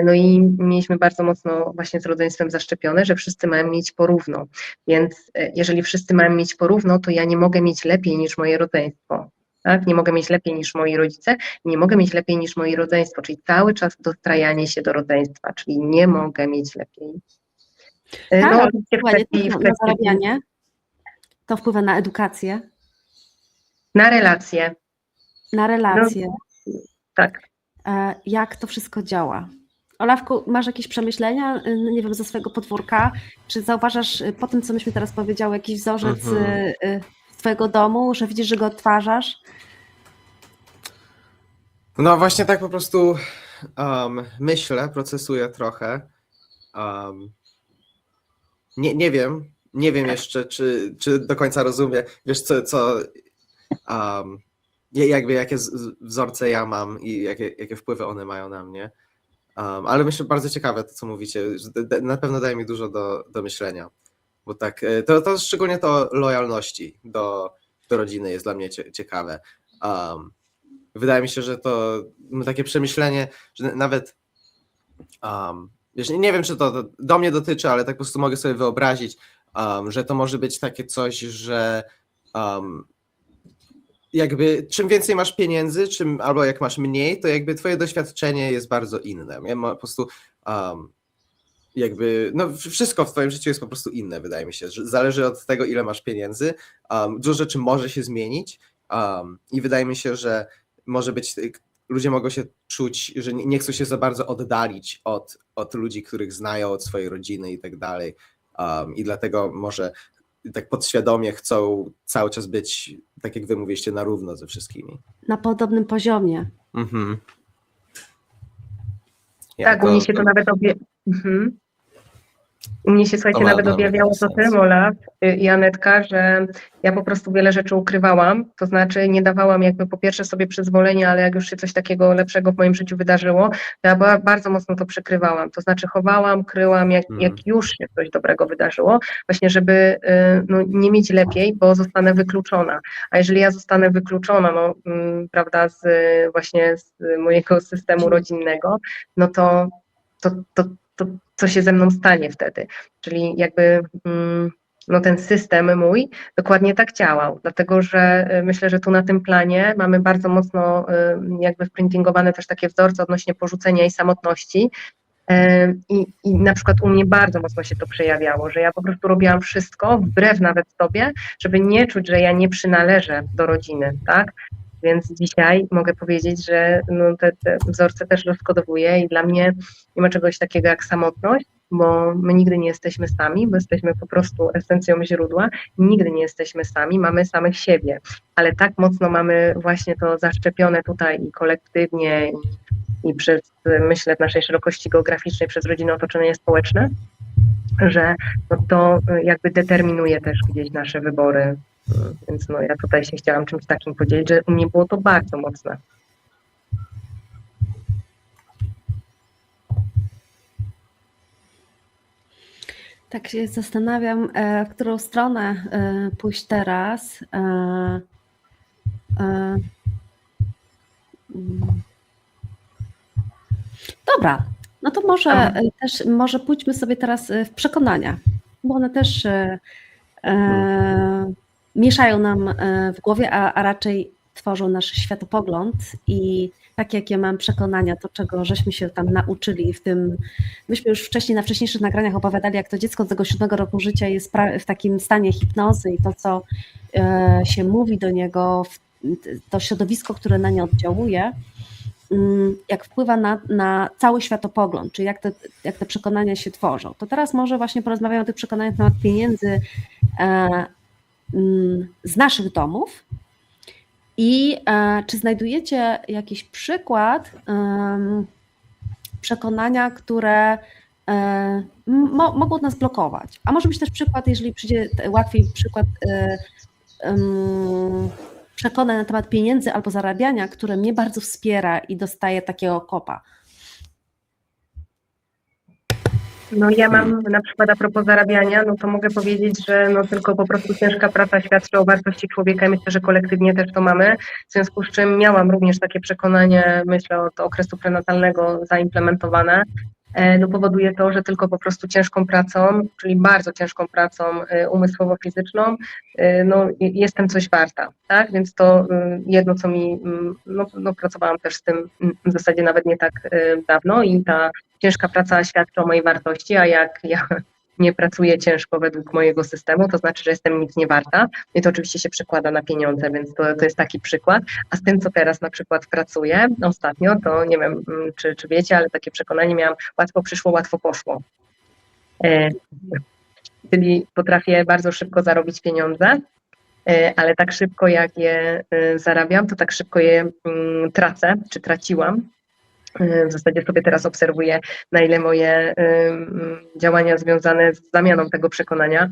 S4: no i mieliśmy bardzo mocno właśnie z rodzeństwem zaszczepione, że wszyscy mają mieć porówno, więc jeżeli wszyscy mają mieć porówno, to ja nie mogę mieć lepiej niż moje rodzeństwo. Tak? Nie mogę mieć lepiej niż moi rodzice, nie mogę mieć lepiej niż moje rodzeństwo, czyli cały czas dostrajanie się do rodzeństwa, czyli nie mogę mieć lepiej.
S1: Tak,
S4: No,
S1: ale na zarabianie, to wpływa na edukację,
S4: na relacje.
S1: na relacje.
S4: No, tak.
S1: Jak to wszystko działa? Olafku, masz jakieś przemyślenia, nie wiem, ze swojego podwórka? Czy zauważasz po tym, co myśmy teraz powiedziały, jakiś wzorzec z twojego domu, że widzisz, że go odtwarzasz?
S3: No właśnie tak po prostu myślę, procesuję trochę. Nie wiem jeszcze, czy do końca rozumiem, wiesz jakie wzorce ja mam i jakie wpływy one mają na mnie. Ale myślę, bardzo ciekawe to, co mówicie, że na pewno daje mi dużo do myślenia, bo tak, to szczególnie to lojalności do rodziny jest dla mnie ciekawe. Wydaje mi się, że to takie przemyślenie, że nawet wiesz, nie wiem, czy to do mnie dotyczy, ale tak po prostu mogę sobie wyobrazić, że to może być takie coś, że jakby czym więcej masz pieniędzy, albo jak masz mniej, to jakby twoje doświadczenie jest bardzo inne. Po prostu jakby, no wszystko w twoim życiu jest po prostu inne, wydaje mi się. Że zależy od tego, ile masz pieniędzy. Dużo rzeczy może się zmienić i wydaje mi się, że może być, ludzie mogą się czuć, że nie chcą się za bardzo oddalić od ludzi, których znają, od swojej rodziny i tak dalej. I dlatego może tak podświadomie chcą cały czas być, tak jak wy mówiliście, na równo ze wszystkimi.
S1: Na podobnym poziomie.
S3: Mhm.
S4: Tak, u mnie się to nawet U mnie się, słuchajcie, nawet objawiało to tym, Olaf i Anetka, że ja po prostu wiele rzeczy ukrywałam, to znaczy nie dawałam jakby po pierwsze sobie przyzwolenia, ale jak już się coś takiego lepszego w moim życiu wydarzyło, to ja bardzo mocno to przykrywałam, to znaczy chowałam, kryłam, jak już się coś dobrego wydarzyło, właśnie żeby nie mieć lepiej, bo zostanę wykluczona, a jeżeli ja zostanę wykluczona, prawda, właśnie z mojego systemu rodzinnego, no to co się ze mną stanie wtedy. Czyli jakby ten system mój dokładnie tak działał, dlatego że myślę, że tu na tym planie mamy bardzo mocno jakby wprintingowane też takie wzorce odnośnie porzucenia i samotności. I na przykład u mnie bardzo mocno się to przejawiało, że ja po prostu robiłam wszystko, wbrew nawet sobie, żeby nie czuć, że ja nie przynależę do rodziny, tak? Więc dzisiaj mogę powiedzieć, że te wzorce też rozkodowuję i dla mnie nie ma czegoś takiego jak samotność, bo my nigdy nie jesteśmy sami, bo jesteśmy po prostu esencją źródła, nigdy nie jesteśmy sami, mamy samych siebie, ale tak mocno mamy właśnie to zaszczepione tutaj i kolektywnie i przez, myślę, w naszej szerokości geograficznej, przez rodziny, otoczenie społeczne, że to jakby determinuje też gdzieś nasze wybory. Więc ja tutaj się chciałam czymś takim podzielić, że u mnie było to bardzo mocne.
S1: Tak się zastanawiam, w którą stronę pójść teraz. Dobra, no to może pójdźmy sobie teraz w przekonania, bo one też mieszają nam w głowie, a raczej tworzą nasz światopogląd i tak jak ja mam przekonania, to czego żeśmy się tam nauczyli w tym, myśmy już wcześniej na wcześniejszych nagraniach opowiadali, jak to dziecko z tego 7 roku życia jest w takim stanie hipnozy i to, co się mówi do niego, to środowisko, które na nie oddziałuje, jak wpływa na cały światopogląd, czyli jak te przekonania się tworzą. To teraz może właśnie porozmawiamy o tych przekonaniach na temat pieniędzy z naszych domów i czy znajdujecie jakiś przykład przekonania, które mogą nas blokować, a może być też przykład, jeżeli przyjdzie łatwiej przykład przekonań na temat pieniędzy albo zarabiania, które mnie bardzo wspiera i dostaje takiego kopa.
S4: No ja mam na przykład a propos zarabiania, no to mogę powiedzieć, że no tylko po prostu ciężka praca świadczy o wartości człowieka i myślę, że kolektywnie też to mamy, w związku z czym miałam również takie przekonanie, myślę od okresu prenatalnego zaimplementowane. No powoduje to, że tylko po prostu ciężką pracą, czyli bardzo ciężką pracą umysłowo-fizyczną, no jestem coś warta, tak? Więc to jedno, co mi, no pracowałam też z tym w zasadzie nawet nie tak dawno i ta ciężka praca świadczy o mojej wartości, a jak ja nie pracuję ciężko według mojego systemu, to znaczy, że jestem nic nie warta. I to oczywiście się przekłada na pieniądze, więc to jest taki przykład. A z tym, co teraz na przykład pracuję ostatnio, to nie wiem, czy wiecie, ale takie przekonanie miałam, łatwo przyszło, łatwo poszło. Czyli potrafię bardzo szybko zarobić pieniądze, ale tak szybko jak je zarabiam, to tak szybko je tracę, czy traciłam. W zasadzie sobie teraz obserwuję, na ile moje działania związane z zamianą tego przekonania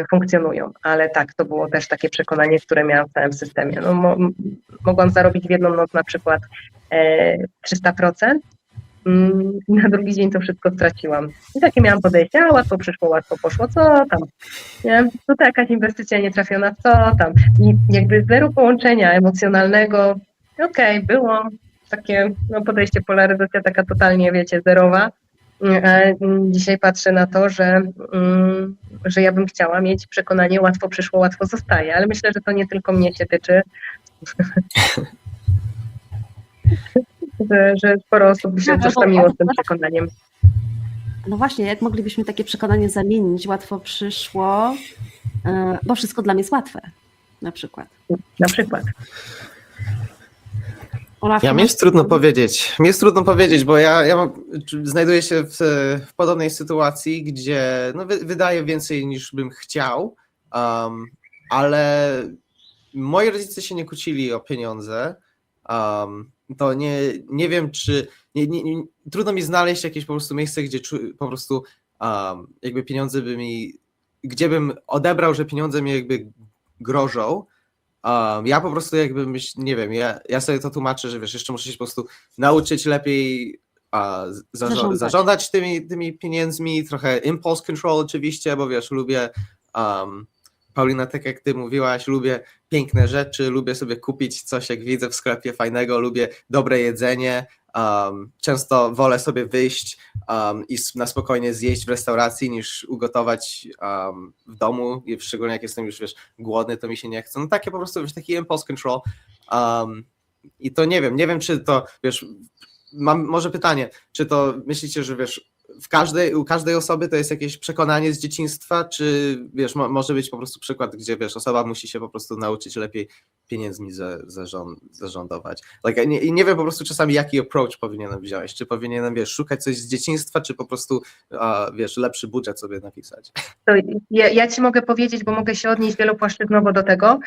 S4: funkcjonują. Ale tak, to było też takie przekonanie, które miałam w całym systemie. No, mogłam zarobić w jedną noc na przykład 300%, i na drugi dzień to wszystko straciłam. I takie miałam podejście, a łatwo przyszło, łatwo poszło, co tam? Nie? To jakaś inwestycja nietrafiona, co tam? I jakby zero połączenia emocjonalnego, okej, było takie podejście, polaryzacja taka totalnie, wiecie, zerowa. Dzisiaj patrzę na to, że ja bym chciała mieć przekonanie, łatwo przyszło, łatwo zostaje, ale myślę, że to nie tylko mnie się tyczy, że sporo osób by się utożsamiło z tym przekonaniem.
S1: No właśnie, jak moglibyśmy takie przekonanie zamienić? Łatwo przyszło, bo wszystko dla mnie jest łatwe, na przykład.
S4: Na przykład.
S3: Mi jest trudno powiedzieć, bo ja znajduję się w podobnej sytuacji, gdzie no, wydaję więcej niż bym chciał, ale moi rodzice się nie kłócili o pieniądze. To nie wiem, czy trudno mi znaleźć jakieś po prostu miejsce, gdzie po prostu jakby pieniądze gdzie bym odebrał, że pieniądze mi jakby grożą. Ja po prostu jakby nie wiem, ja sobie to tłumaczę, że wiesz, jeszcze muszę się po prostu nauczyć lepiej zarządzać tymi pieniędzmi, trochę impulse control oczywiście, bo wiesz, lubię Paulina, tak jak ty mówiłaś, lubię piękne rzeczy, lubię sobie kupić coś, jak widzę w sklepie fajnego, lubię dobre jedzenie, często wolę sobie wyjść i na spokojnie zjeść w restauracji niż ugotować w domu, i szczególnie jak jestem już, wiesz, głodny, to mi się nie chce. No takie po prostu, wiesz, taki impulse control. I to nie wiem, czy to, wiesz, mam może pytanie, czy to myślicie, że wiesz, u każdej osoby to jest jakieś przekonanie z dzieciństwa, czy wiesz, może być po prostu przykład, gdzie wiesz, osoba musi się po prostu nauczyć lepiej pieniędzmi zarządzać. Like, nie wiem po prostu czasami, jaki approach powinienem wziąć, czy powinienem, wiesz, szukać coś z dzieciństwa, czy po prostu, wiesz, lepszy budżet sobie napisać.
S4: To ja ci mogę powiedzieć, bo mogę się odnieść wielopłaszczyznowo do tego.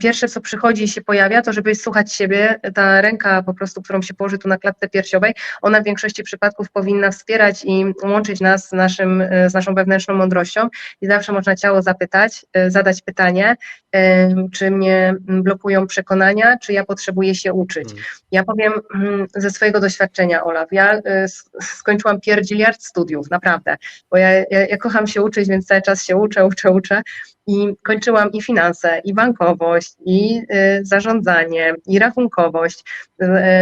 S4: Pierwsze, co przychodzi i się pojawia, to żeby słuchać siebie, ta ręka po prostu, którą się położy tu na klatce piersiowej, ona w większości przypadków powinna wspierać i łączyć nas z naszą wewnętrzną mądrością i zawsze można ciało zapytać, zadać pytanie, czy mnie blokują przekonania, czy ja potrzebuję się uczyć. Ja powiem ze swojego doświadczenia, Olaf, ja skończyłam pierdziliard studiów, naprawdę, bo ja kocham się uczyć, więc cały czas się uczę i kończyłam i finanse, i bankowość, i zarządzanie, i rachunkowość,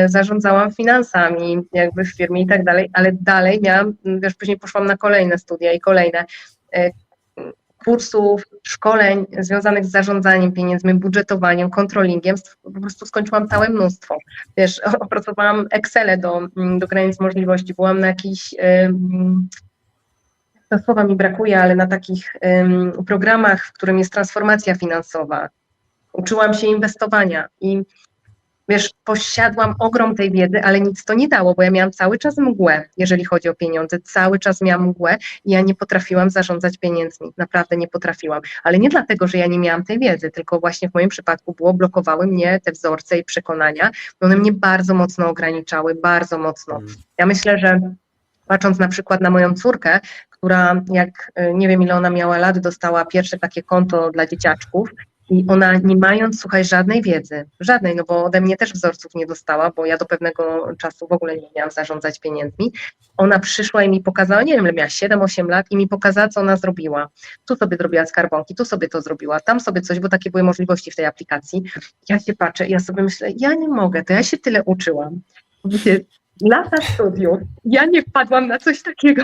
S4: zarządzałam finansami jakby w firmie i tak dalej, ale dalej miałam, wiesz, później poszłam na kolejne studia i kolejne kursów, szkoleń związanych z zarządzaniem pieniędzmi, budżetowaniem, kontrolingiem, po prostu skończyłam całe mnóstwo. Wiesz, opracowałam Excele do granic możliwości, byłam na jakichś, to słowa mi brakuje, ale na takich programach, w którym jest transformacja finansowa. Uczyłam się inwestowania i wiesz, posiadłam ogrom tej wiedzy, ale nic to nie dało, bo ja miałam cały czas mgłę, jeżeli chodzi o pieniądze, cały czas miałam mgłę i ja nie potrafiłam zarządzać pieniędzmi, naprawdę nie potrafiłam, ale nie dlatego, że ja nie miałam tej wiedzy, tylko właśnie w moim przypadku blokowały mnie te wzorce i przekonania, one mnie bardzo mocno ograniczały, bardzo mocno. Ja myślę, że patrząc na przykład na moją córkę, która jak nie wiem ile ona miała lat, dostała pierwsze takie konto dla dzieciaczków, i ona nie mając, słuchaj, żadnej wiedzy, żadnej, no bo ode mnie też wzorców nie dostała, bo ja do pewnego czasu w ogóle nie miałam zarządzać pieniędzmi, ona przyszła i mi pokazała, nie wiem, ile miała 7-8 lat i mi pokazała, co ona zrobiła. Tu sobie zrobiła skarbonki, tu sobie to zrobiła, tam sobie coś, bo takie były możliwości w tej aplikacji. Ja się patrzę, ja sobie myślę, ja nie mogę, to ja się tyle uczyłam. Wiecie, lata studiów, ja nie wpadłam na coś takiego,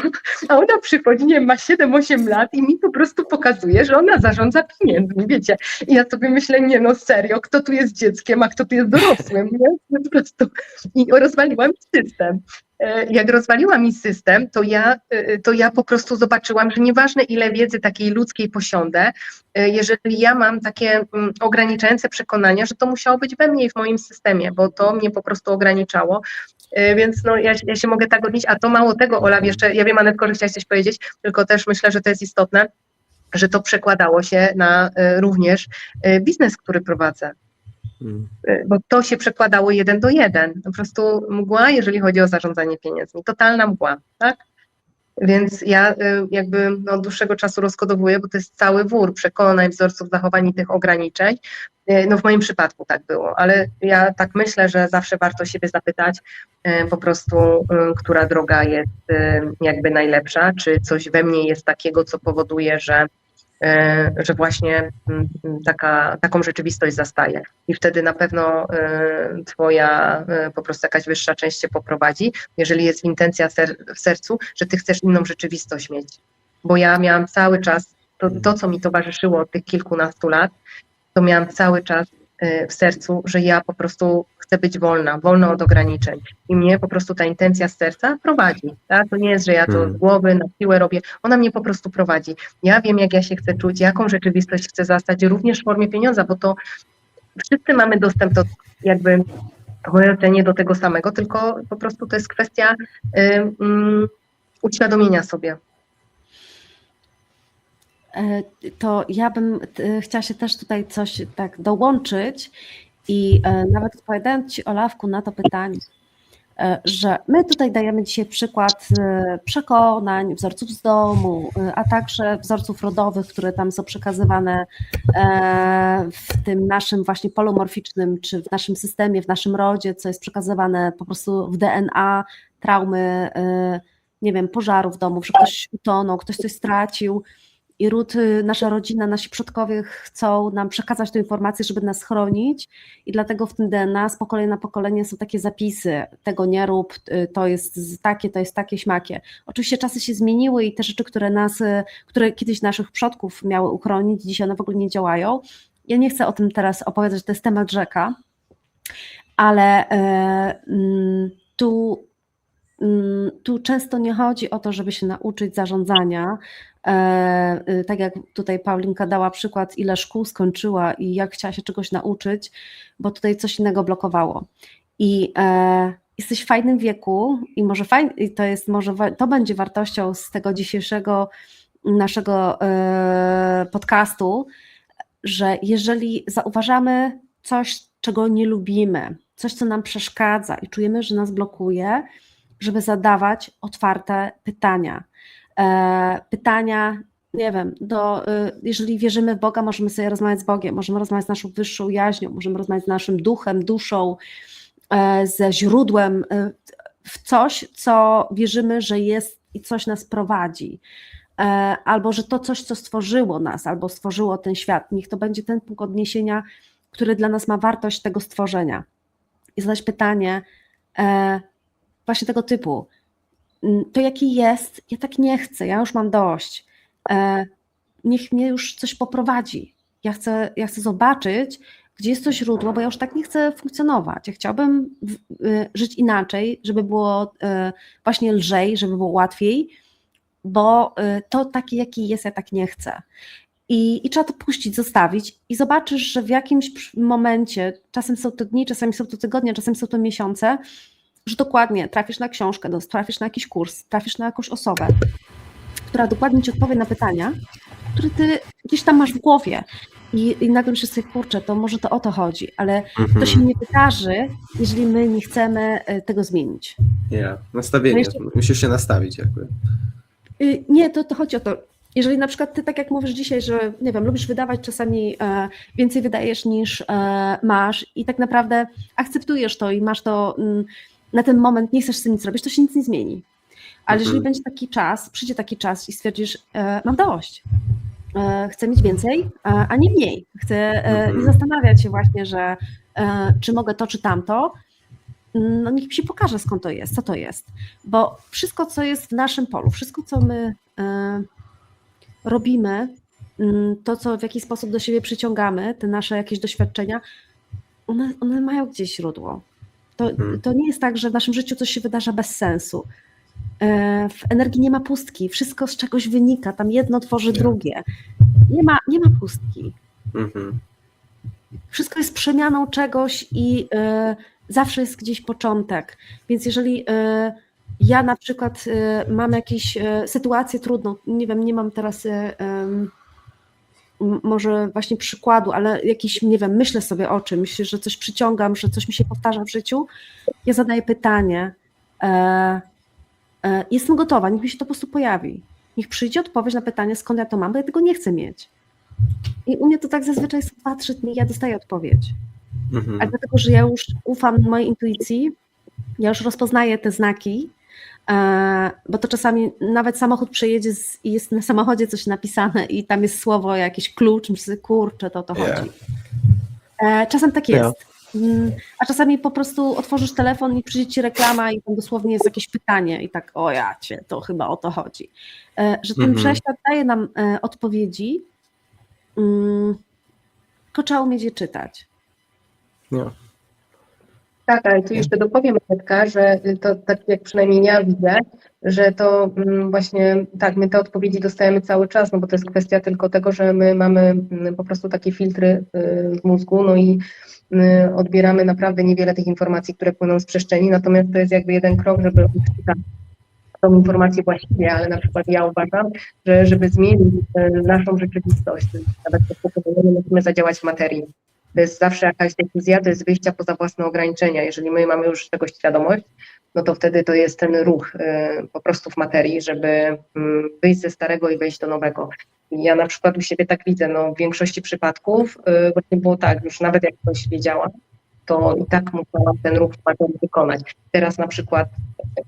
S4: a ona przychodzi, nie wiem, ma 7-8 lat i mi po prostu pokazuje, że ona zarządza pieniędzmi, wiecie. I ja sobie myślę, nie no serio, kto tu jest dzieckiem, a kto tu jest dorosłym, nie? Po prostu. I rozwaliłam system. Jak rozwaliła mi system, to ja po prostu zobaczyłam, że nieważne ile wiedzy takiej ludzkiej posiądę, jeżeli ja mam takie ograniczające przekonania, że to musiało być we mnie i w moim systemie, bo to mnie po prostu ograniczało. Więc no, ja się mogę tak odnieść, a to mało tego, Ola, jeszcze, ja wiem, Anetko, że chciałaś coś powiedzieć, tylko też myślę, że to jest istotne, że to przekładało się na również biznes, który prowadzę. Bo to się przekładało 1 do 1. Po prostu mgła, jeżeli chodzi o zarządzanie pieniędzmi. Totalna mgła, tak? Więc ja jakby od dłuższego czasu rozkodowuję, bo to jest cały wór przekonań, wzorców zachowań i tych ograniczeń. No w moim przypadku tak było, ale ja tak myślę, że zawsze warto siebie zapytać po prostu, która droga jest jakby najlepsza, czy coś we mnie jest takiego, co powoduje, że właśnie taką rzeczywistość zastaje. I wtedy na pewno twoja po prostu jakaś wyższa część cię poprowadzi, jeżeli jest intencja w sercu, że ty chcesz inną rzeczywistość mieć. Bo ja miałam cały czas, to co mi towarzyszyło od tych kilkunastu lat, to miałam cały czas w sercu, że ja po prostu chcę być wolna od ograniczeń. I mnie po prostu ta intencja z serca prowadzi. Tak? To nie jest, że ja to z głowy na siłę robię. Ona mnie po prostu prowadzi. Ja wiem, jak ja się chcę czuć, jaką rzeczywistość chcę zastać, również w formie pieniądza, bo to wszyscy mamy dostęp do jakby w mojej ocenie do tego samego, tylko po prostu to jest kwestia uświadomienia sobie.
S1: To ja bym chciała się też tutaj coś tak dołączyć i nawet odpowiadając Ci, Olafku, na to pytanie, że my tutaj dajemy dzisiaj przykład przekonań, wzorców z domu, a także wzorców rodowych, które tam są przekazywane w tym naszym właśnie polomorficznym, czy w naszym systemie, w naszym rodzie, co jest przekazywane po prostu w DNA, traumy, nie wiem, pożaru w domu, że ktoś utonął, ktoś coś stracił. I ród, nasza rodzina, nasi przodkowie chcą nam przekazać tę informację, żeby nas chronić i dlatego w tym DNA z pokolenia na pokolenie są takie zapisy, tego nie rób, to jest takie, śmakie. Oczywiście czasy się zmieniły i te rzeczy, które kiedyś naszych przodków miały uchronić, dzisiaj one w ogóle nie działają. Ja nie chcę o tym teraz opowiadać, to jest temat rzeka, ale tu często nie chodzi o to, żeby się nauczyć zarządzania, tak jak tutaj Paulinka dała przykład, ile szkół skończyła i jak chciała się czegoś nauczyć, bo tutaj coś innego blokowało. I jesteś w fajnym wieku i to będzie wartością z tego dzisiejszego naszego podcastu, że jeżeli zauważamy coś, czego nie lubimy, coś, co nam przeszkadza i czujemy, że nas blokuje, żeby zadawać otwarte pytania. Pytania, nie wiem, jeżeli wierzymy w Boga, możemy sobie rozmawiać z Bogiem, możemy rozmawiać z naszą wyższą jaźnią, możemy rozmawiać z naszym duchem, duszą, ze źródłem, w coś, co wierzymy, że jest i coś nas prowadzi. Albo że to coś, co stworzyło nas, albo stworzyło ten świat, niech to będzie ten punkt odniesienia, który dla nas ma wartość tego stworzenia. I zadać pytanie właśnie tego typu, to jaki jest, ja tak nie chcę, ja już mam dość, niech mnie już coś poprowadzi, ja chcę zobaczyć, gdzie jest to źródło, bo ja już tak nie chcę funkcjonować, ja chciałbym żyć inaczej, żeby było właśnie lżej, żeby było łatwiej, bo to taki, jaki jest, ja tak nie chcę. I trzeba to puścić, zostawić i zobaczysz, że w jakimś momencie, czasem są to dni, czasami są to tygodnie, czasem są to miesiące, że dokładnie trafisz na książkę, trafisz na jakiś kurs, trafisz na jakąś osobę, która dokładnie ci odpowie na pytania, które ty gdzieś tam masz w głowie. I nagle myślisz sobie, kurczę, to może to o to chodzi, ale to się nie wydarzy, jeżeli my nie chcemy tego zmienić.
S3: Nastawienie, musisz się nastawić jakby.
S1: Nie, to chodzi o to, jeżeli na przykład ty, tak jak mówisz dzisiaj, że nie wiem, lubisz wydawać, czasami więcej wydajesz niż masz i tak naprawdę akceptujesz to i masz to na ten moment, nie chcesz z tym nic robić, to się nic nie zmieni. Ale jeżeli będzie taki czas, przyjdzie taki czas i stwierdzisz, mam dość, chcę mieć więcej, a nie mniej, chcę nie zastanawiać się właśnie, że czy mogę to, czy tamto, no niech mi się pokaże, skąd to jest, co to jest, bo wszystko, co jest w naszym polu, wszystko, co my robimy, to, co w jakiś sposób do siebie przyciągamy, te nasze jakieś doświadczenia, one mają gdzieś źródło. To nie jest tak, że w naszym życiu coś się wydarza bez sensu. W energii nie ma pustki, wszystko z czegoś wynika, tam jedno tworzy drugie. Nie ma pustki. Wszystko jest przemianą czegoś i zawsze jest gdzieś początek. Więc jeżeli ja na przykład mam jakąś sytuację trudną, nie wiem, nie mam teraz może właśnie przykładu, ale jakiś, nie wiem, myślę sobie o czymś, że coś przyciągam, że coś mi się powtarza w życiu, ja zadaję pytanie, jestem gotowa, niech mi się to po prostu pojawi. Niech przyjdzie odpowiedź na pytanie, skąd ja to mam, bo ja tego nie chcę mieć. I u mnie to tak zazwyczaj są 2-3 dni, ja dostaję odpowiedź. A dlatego, że ja już ufam mojej intuicji, ja już rozpoznaję te znaki, bo to czasami nawet samochód przejedzie i jest na samochodzie coś napisane i tam jest słowo, jakiś klucz, myślę, kurczę, to o to chodzi. Czasem tak jest. A czasami po prostu otworzysz telefon i przyjdzie ci reklama i tam dosłownie jest jakieś pytanie i tak, o ja cię, to chyba o to chodzi. Że ten wszechświat daje nam odpowiedzi, tylko trzeba umieć je czytać.
S4: Tak, ale tu jeszcze dopowiem, Etka, że to tak jak przynajmniej ja widzę, że to właśnie tak, my te odpowiedzi dostajemy cały czas, no bo to jest kwestia tylko tego, że my mamy po prostu takie filtry w mózgu, no i odbieramy naprawdę niewiele tych informacji, które płyną z przestrzeni, natomiast to jest jakby jeden krok, żeby odczytać tą informację właściwie, ale na przykład ja uważam, że żeby zmienić naszą rzeczywistość, nawet musimy zadziałać w materii. To jest zawsze jakaś decyzja, to jest wyjścia poza własne ograniczenia. Jeżeli my mamy już tego świadomość, no to wtedy to jest ten ruch po prostu w materii, żeby wyjść ze starego i wejść do nowego. I ja na przykład u siebie tak widzę, no w większości przypadków właśnie było tak, już nawet jak ktoś wiedziała, to i tak musiałam ten ruch w materii wykonać. Teraz na przykład,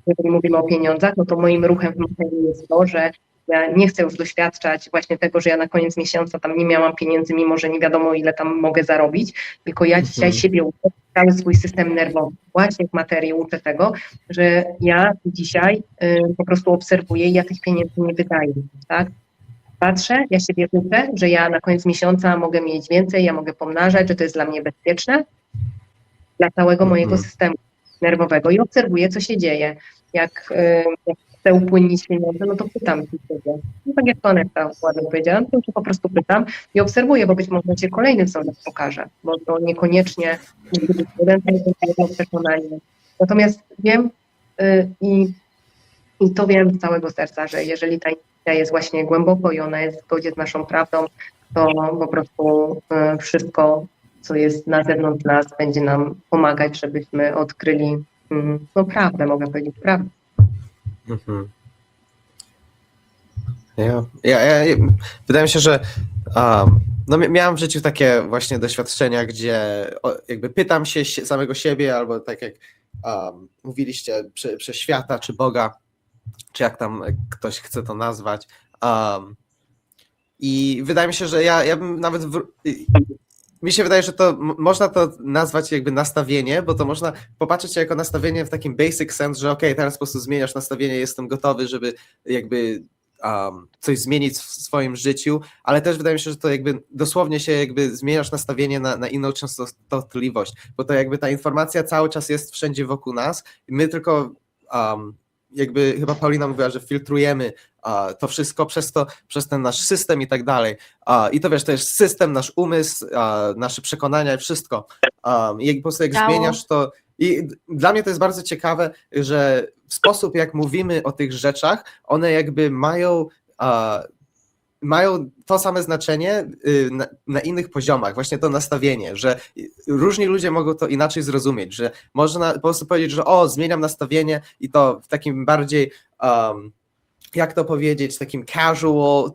S4: jeżeli mówimy o pieniądzach, no to moim ruchem w materii jest to, że ja nie chcę już doświadczać właśnie tego, że ja na koniec miesiąca tam nie miałam pieniędzy, mimo że nie wiadomo, ile tam mogę zarobić, tylko ja dzisiaj siebie uczę, cały swój system nerwowy. Właśnie w materii uczę tego, że ja dzisiaj po prostu obserwuję i ja tych pieniędzy nie wydaję, tak? Patrzę, ja siebie uczę, że ja na koniec miesiąca mogę mieć więcej, ja mogę pomnażać, że to jest dla mnie bezpieczne, dla całego mojego systemu nerwowego i obserwuję, co się dzieje. Jak chcę upłynnić pieniądze, no to pytam siebie. No tak jak Aneta ładnie powiedziałam, to po prostu pytam i obserwuję, bo być może się kolejny wzorek pokaże, bo to niekoniecznie musi być jeden przekonanie. Natomiast wiem i to wiem z całego serca, że jeżeli ta intuicja jest właśnie głęboko i ona jest w zgodzie z naszą prawdą, to po prostu wszystko, co jest na zewnątrz nas, będzie nam pomagać, żebyśmy odkryli no prawdę, mogę powiedzieć prawdę.
S3: Mhm. Wydaje mi się, że no miałem w życiu takie właśnie doświadczenia, gdzie jakby pytam się samego siebie, albo tak jak mówiliście, przez świata, czy Boga, czy jak tam ktoś chce to nazwać. I wydaje mi się, że ja bym nawet mi się wydaje, że to można to nazwać jakby nastawienie, bo to można popatrzeć jako nastawienie w takim basic sense, że okej, teraz po prostu zmieniasz nastawienie, jestem gotowy, żeby jakby coś zmienić w swoim życiu, ale też wydaje mi się, że to jakby dosłownie się jakby zmieniasz nastawienie na inną częstotliwość, bo to jakby ta informacja cały czas jest wszędzie wokół nas i my tylko jakby chyba Paulina mówiła, że filtrujemy to wszystko przez ten nasz system i tak dalej. I to wiesz, to jest system, nasz umysł, nasze przekonania i wszystko. I po prostu jak zmieniasz to. I dla mnie to jest bardzo ciekawe, że w sposób jak mówimy o tych rzeczach, one jakby mają to same znaczenie na innych poziomach, właśnie to nastawienie, że różni ludzie mogą to inaczej zrozumieć, że można po prostu powiedzieć, że zmieniam nastawienie i to w takim bardziej, jak to powiedzieć, takim casual,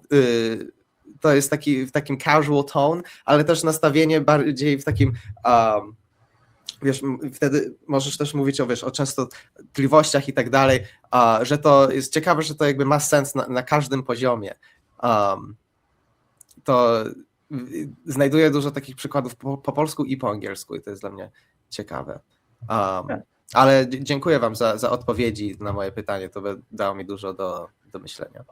S3: to jest w takim casual tone, ale też nastawienie bardziej w takim, wiesz, wtedy możesz też mówić o częstotliwościach i tak dalej, że to jest ciekawe, że to jakby ma sens na każdym poziomie. To znajduję dużo takich przykładów po polsku i po angielsku i to jest dla mnie ciekawe. Ale dziękuję wam za odpowiedzi na moje pytanie, to dało mi dużo do myślenia.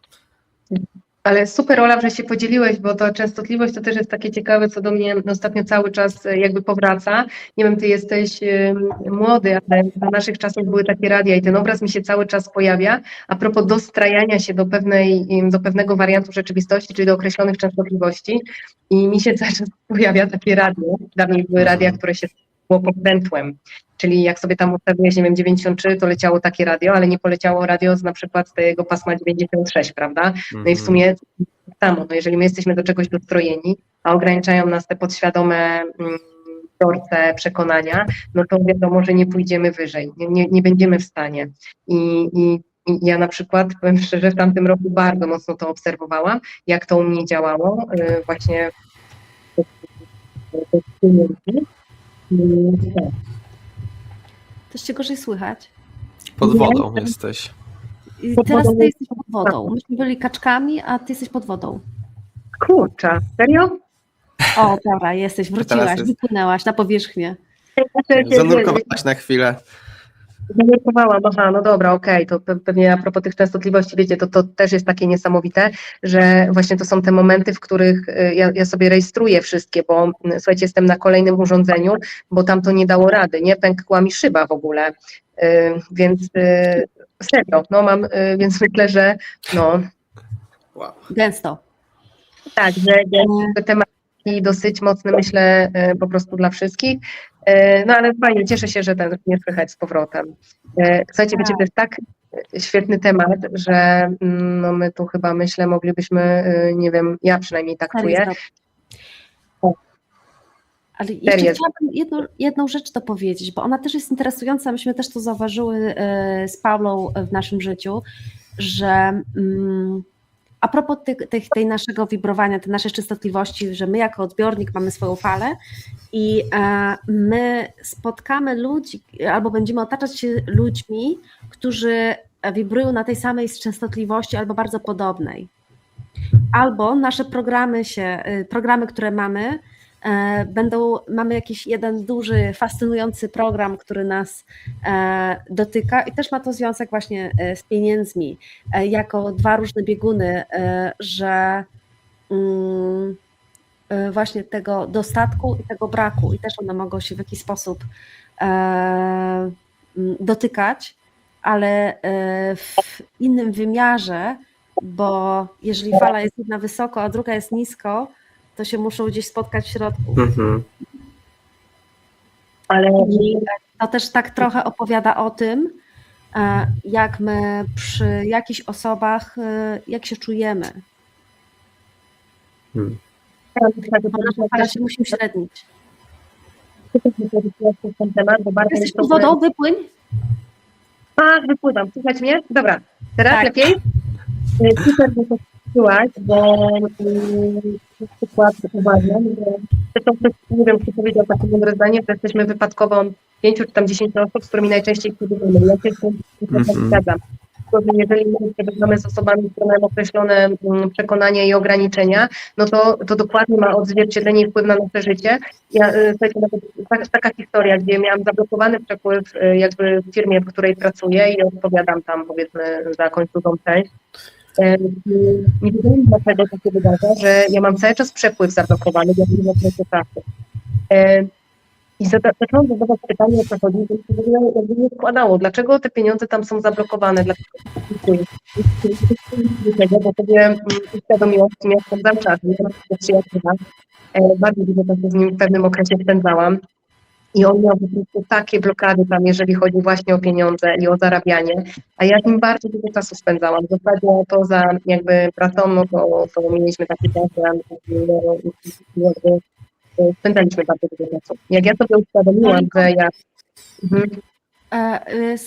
S4: Ale super, Olaf, że się podzieliłeś, bo to częstotliwość to też jest takie ciekawe, co do mnie ostatnio cały czas jakby powraca. Nie wiem, ty jesteś młody, ale za naszych czasów były takie radia i ten obraz mi się cały czas pojawia a propos dostrajania się do pewnego wariantu rzeczywistości, czyli do określonych częstotliwości i mi się cały czas pojawia takie radio. Dawniej były radia, które się było pokrętłem, czyli jak sobie tam ustawiłeś, nie wiem, 93, to leciało takie radio, ale nie poleciało radio na przykład z tego pasma 96, prawda? No i w sumie tak samo, no jeżeli my jesteśmy do czegoś dostrojeni, a ograniczają nas te podświadome wzorce, przekonania, no to wiadomo, że nie pójdziemy wyżej, nie będziemy w stanie. I ja na przykład, powiem szczerze, w tamtym roku bardzo mocno to obserwowałam, jak to u mnie działało, właśnie
S1: Też cię gorzej słychać.
S3: Pod wodą jesteś.
S1: I teraz ty jesteś pod wodą. Myśmy byli kaczkami, a ty jesteś pod wodą.
S4: Kurczę, serio?
S1: O, dobra, wróciłaś,
S3: jest.
S1: wypłynęłaś na powierzchnię.
S3: Zanurkowałaś na chwilę.
S4: Zanurkowałam, aha, no dobra, okej, to pewnie a propos tych częstotliwości, wiecie, to też jest takie niesamowite, że właśnie to są te momenty, w których ja sobie rejestruję wszystkie, bo słuchajcie, jestem na kolejnym urządzeniu, bo tam to nie dało rady, nie? Pękła mi szyba w ogóle, więc serio, no mam, więc myślę, że no.
S3: Wow.
S1: Gęsto.
S4: Tak, że temat dosyć mocny, myślę, po prostu dla wszystkich. No ale fajnie, cieszę się, że ten nie słychać z powrotem. Słuchajcie, wiecie, to jest tak świetny temat, że no my tu chyba, myślę, moglibyśmy, nie wiem, ja przynajmniej tak czuję.
S1: Ale jeszcze chciałabym jedną rzecz dopowiedzieć, bo ona też jest interesująca, myśmy też to zauważyły z Paulą w naszym życiu, że a propos tej naszego wibrowania, tej naszej częstotliwości, że my jako odbiornik mamy swoją falę i my spotkamy ludzi albo będziemy otaczać się ludźmi, którzy wibrują na tej samej częstotliwości albo bardzo podobnej. Albo nasze programy, które mamy, mamy jakiś jeden duży, fascynujący program, który nas dotyka i też ma to związek właśnie z pieniędzmi, jako dwa różne bieguny, że właśnie tego dostatku i tego braku i też one mogą się w jakiś sposób dotykać, ale w innym wymiarze, bo jeżeli fala jest jedna wysoko, a druga jest nisko, to się muszą gdzieś spotkać w środku. Ale to też tak trochę opowiada o tym, jak my przy jakichś osobach, jak się czujemy. Nasza fala się musi uśrednić. Jesteś pod wodą, wypłyń.
S4: Wypływam. Słychać mnie? Dobra. Teraz
S1: Tak.
S4: lepiej? Super, że to słuchać, bo na przykład uważam, że zresztą ktoś, nie wiem, kto powiedział takie mądre zdanie, że jesteśmy wypadkową 5 czy tam 10 osób, z którymi najczęściej przebywamy. Ja się z tym zgadzam. Tylko, że jeżeli my przebywamy z osobami, które mają określone przekonania i ograniczenia, no to dokładnie ma odzwierciedlenie i wpływ na nasze życie. Słuchajcie, nawet taka historia, gdzie miałam zablokowany przepływ jakby w firmie, w której pracuję i odpowiadam tam powiedzmy za końcową część. Nie wiedziałam, dlaczego to się wydarza, że ja mam cały czas przepływ zablokowany w jakimś okresie czasu. I zaczęłam zadawać pytanie, o co chodzi, bo się w ogóle jakby nie składało. Dlaczego te pieniądze tam są zablokowane? Dlaczego? Bo sobie uświadomiłam, że ja spędzam czas, nie mam przyjaciela. Bardzo dużo czasu z nim w pewnym okresie spędzałam. I on miał po prostu takie blokady tam, jeżeli chodzi właśnie o pieniądze i o zarabianie, a ja z nim bardzo dużo czasu spędzałam. W zasadzie poza jakby pracą, no to mieliśmy taki czas, że jakby spędzaliśmy bardzo dużo czasu. Jak ja sobie uświadomiłam, że ja...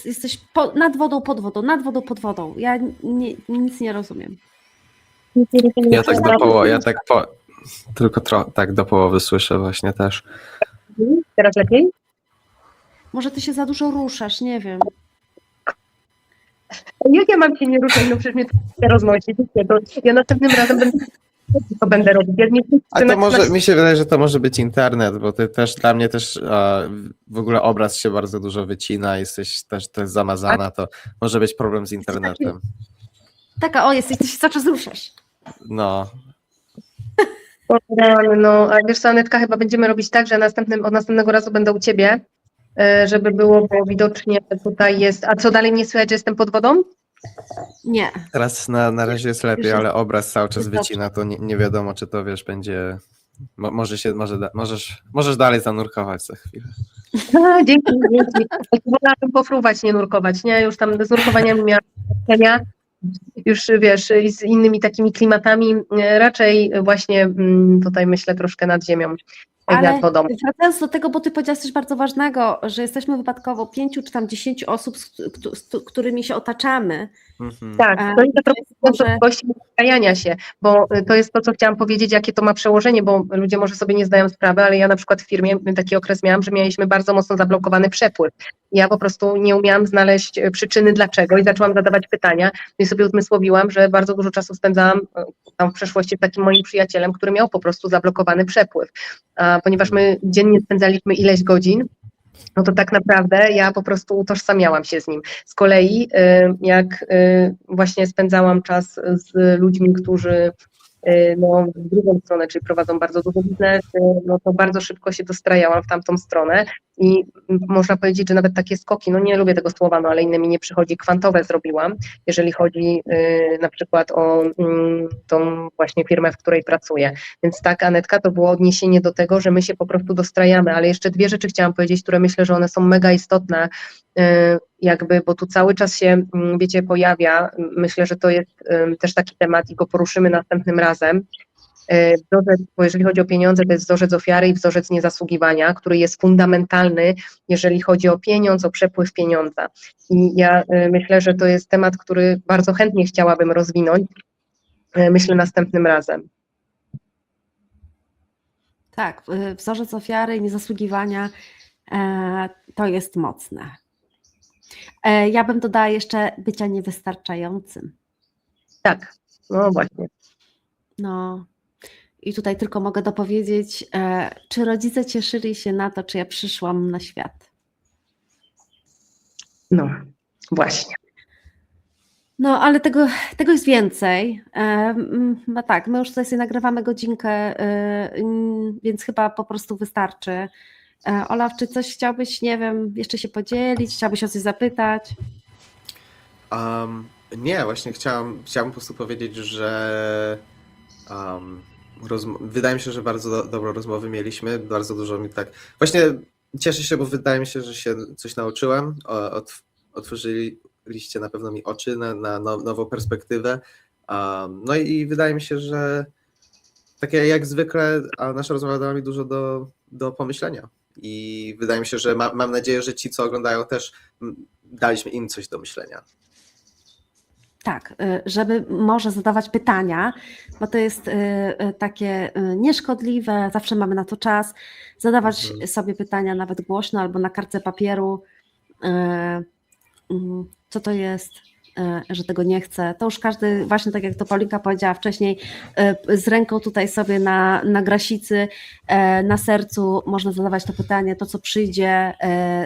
S1: Jesteś nad wodą, pod wodą, nad wodą, pod wodą. Ja nic nie rozumiem.
S3: Ja tak do połowy, tylko tak do połowy słyszę właśnie też.
S4: Teraz lepiej?
S1: Może ty się za dużo ruszasz, nie wiem.
S4: Jak ja mam się nie ruszać? No przecież mnie to roznosi. Ja następnym razem będę robić. Ja nie
S3: A to może, mi się wydaje, że to może być internet, bo ty też, dla mnie też w ogóle obraz się bardzo dużo wycina, jesteś też zamazana, to może być problem z internetem.
S1: Taka, ty się cały czas ruszasz.
S3: No.
S4: No, a wiesz co, Anetka, chyba będziemy robić tak, że od następnego razu będę u ciebie, żeby było, bo widocznie tutaj jest... A co dalej, nie słychać, że jestem pod wodą?
S1: Nie.
S3: Teraz na razie jest lepiej, ale obraz cały czas
S1: jest dobrze.
S3: wycina, to nie wiadomo, czy to wiesz, będzie... Możesz dalej zanurkować za chwilę.
S4: Dzięki. Wolałabym pofruwać, nie nurkować, nie? Już tam z nurkowaniem miałam doświadczenia, już wiesz, i z innymi takimi klimatami, raczej właśnie tutaj myślę troszkę nad ziemią.
S1: Ale wracając do tego, bo ty powiedziałaś coś bardzo ważnego, że jesteśmy wypadkowo 5 czy tam 10 osób, z którymi się otaczamy.
S4: Tak, to jest możliwości nastrajania się, bo to jest to, co chciałam powiedzieć, jakie to ma przełożenie, bo ludzie może sobie nie zdają sprawy, ale ja na przykład w firmie taki okres miałam, że mieliśmy bardzo mocno zablokowany przepływ. Ja po prostu nie umiałam znaleźć przyczyny dlaczego i zaczęłam zadawać pytania i sobie uzmysłowiłam, że bardzo dużo czasu spędzałam tam w przeszłości z takim moim przyjacielem, który miał po prostu zablokowany przepływ. A ponieważ my dziennie spędzaliśmy ileś godzin, no to tak naprawdę ja po prostu utożsamiałam się z nim. Z kolei jak właśnie spędzałam czas z ludźmi, którzy no, w drugą stronę, czyli prowadzą bardzo dużo biznes, no to bardzo szybko się dostrajałam w tamtą stronę i można powiedzieć, że nawet takie skoki, no nie lubię tego słowa, no ale inne mi nie przychodzi, kwantowe zrobiłam, jeżeli chodzi na przykład o tą właśnie firmę, w której pracuję. Więc tak, Anetka, to było odniesienie do tego, że my się po prostu dostrajamy, ale jeszcze dwie rzeczy chciałam powiedzieć, które myślę, że one są mega istotne, jakby, bo tu cały czas się, wiecie, pojawia, myślę, że to jest też taki temat i go poruszymy następnym razem. Wzorzec, bo jeżeli chodzi o pieniądze, to jest wzorzec ofiary i wzorzec niezasługiwania, który jest fundamentalny, jeżeli chodzi o pieniądz, o przepływ pieniądza. I ja myślę, że to jest temat, który bardzo chętnie chciałabym rozwinąć, myślę, następnym razem.
S1: Tak, wzorzec ofiary i niezasługiwania to jest mocne. Ja bym dodała jeszcze bycia niewystarczającym.
S4: Tak, no właśnie.
S1: No i tutaj tylko mogę dopowiedzieć, czy rodzice cieszyli się na to, czy ja przyszłam na świat.
S4: No, właśnie.
S1: No, ale tego jest więcej. No tak, my już tutaj sobie nagrywamy godzinkę, więc chyba po prostu wystarczy. Olaf, czy coś chciałbyś, nie wiem, jeszcze się podzielić? Chciałbyś o coś zapytać?
S3: Nie, właśnie chciałem po prostu powiedzieć, że wydaje mi się, że bardzo dobrą rozmowę mieliśmy, bardzo dużo mi tak... Właśnie cieszę się, bo wydaje mi się, że się coś nauczyłem, otworzyliście na pewno mi oczy na nową perspektywę, no i wydaje mi się, że tak jak zwykle nasza rozmowa dała mi dużo do pomyślenia i wydaje mi się, że mam nadzieję, że ci, co oglądają też daliśmy im coś do myślenia.
S1: Tak, żeby może zadawać pytania, bo to jest takie nieszkodliwe, zawsze mamy na to czas, zadawać sobie pytania nawet głośno albo na kartce papieru, co to jest, że tego nie chce. To już każdy, właśnie tak jak to Paulinka powiedziała wcześniej, z ręką tutaj sobie na grasicy, na sercu można zadawać to pytanie, to co przyjdzie,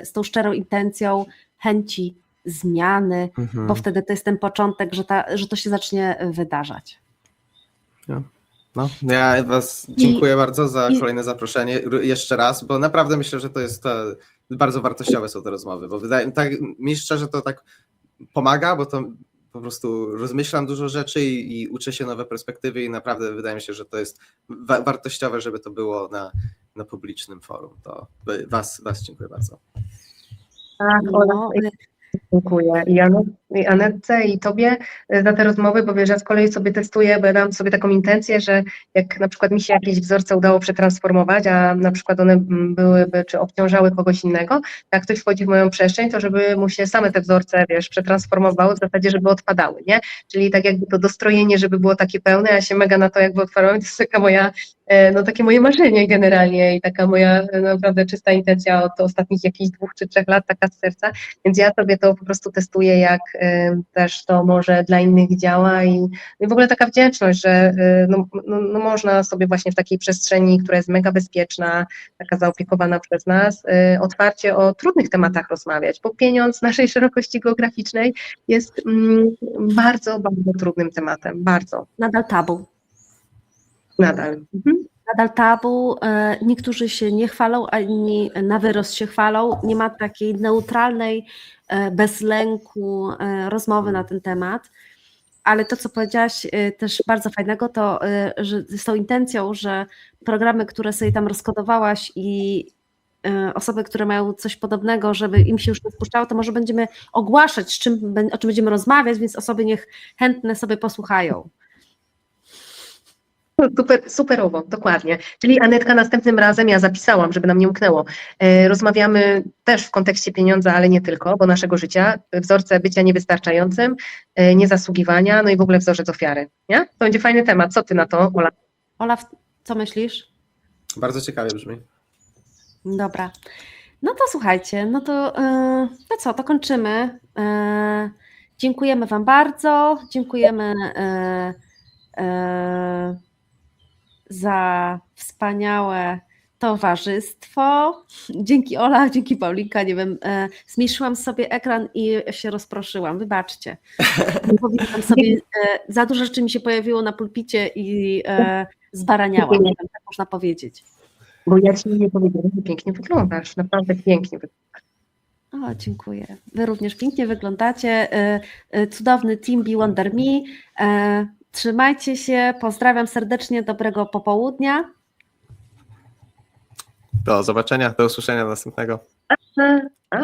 S1: z tą szczerą intencją, chęci zmiany, bo wtedy to jest ten początek, że to się zacznie wydarzać.
S3: No, ja Was dziękuję bardzo za kolejne zaproszenie jeszcze raz, bo naprawdę myślę, że to jest bardzo wartościowe są te rozmowy, bo tak mi szczerze to tak pomaga, bo to po prostu rozmyślam dużo rzeczy i uczę się nowe perspektywy i naprawdę wydaje mi się, że to jest wartościowe, żeby to było na publicznym forum. To Was dziękuję bardzo.
S4: Tak, Ola, dziękuję. I Anetce, i Tobie za te rozmowy, bo wiesz, ja z kolei sobie testuję, bo ja dam sobie taką intencję, że jak na przykład mi się jakieś wzorce udało przetransformować, a na przykład one byłyby, czy obciążały kogoś innego, jak ktoś wchodzi w moją przestrzeń, to żeby mu się same te wzorce, wiesz, przetransformowały w zasadzie, żeby odpadały, nie? Czyli tak jakby to dostrojenie, żeby było takie pełne, ja się mega na to jakby otwarłam, to jest taka moja, no takie moje marzenie generalnie i taka moja naprawdę czysta intencja od ostatnich jakichś 2 czy 3 lat, taka z serca, więc ja sobie to po prostu testuję, jak też to może dla innych działa i w ogóle taka wdzięczność, że no można sobie właśnie w takiej przestrzeni, która jest mega bezpieczna, taka zaopiekowana przez nas, otwarcie o trudnych tematach rozmawiać, bo pieniądz w naszej szerokości geograficznej jest bardzo, bardzo trudnym tematem, bardzo.
S1: Nadal tabu.
S4: Nadal.
S1: Nadal tabu, niektórzy się nie chwalą, a inni na wyrost się chwalą. Nie ma takiej neutralnej, bez lęku rozmowy na ten temat. Ale to, co powiedziałaś też bardzo fajnego, to że z tą intencją, że programy, które sobie tam rozkodowałaś i osoby, które mają coś podobnego, żeby im się już nie spuszczało, to może będziemy ogłaszać, o czym będziemy rozmawiać, więc osoby niech chętne sobie posłuchają.
S4: Superowo, dokładnie. Czyli Anetka, następnym razem, ja zapisałam, żeby nam nie umknęło, rozmawiamy też w kontekście pieniądza, ale nie tylko, bo naszego życia, wzorce bycia niewystarczającym, niezasługiwania, no i w ogóle wzorzec ofiary, nie? To będzie fajny temat. Co ty na to, Ola?
S1: Ola, co myślisz?
S3: Bardzo ciekawie brzmi.
S1: Dobra. No to słuchajcie, no to co, to kończymy. Dziękujemy Wam bardzo, dziękujemy za wspaniałe towarzystwo. Dzięki Ola, dzięki Paulinka, nie wiem, zmniejszyłam sobie ekran i się rozproszyłam, wybaczcie. Powinnam sobie, za dużo rzeczy mi się pojawiło na pulpicie i zbaraniałam, nie wiem, tak można powiedzieć.
S4: Bo ja Ci nie powiedziałam, że pięknie wyglądasz, naprawdę pięknie wyglądasz.
S1: O, dziękuję. Wy również pięknie wyglądacie. Cudowny Team Be Wonder Me. Trzymajcie się, pozdrawiam serdecznie, dobrego popołudnia.
S3: Do zobaczenia, do usłyszenia następnego.
S4: A.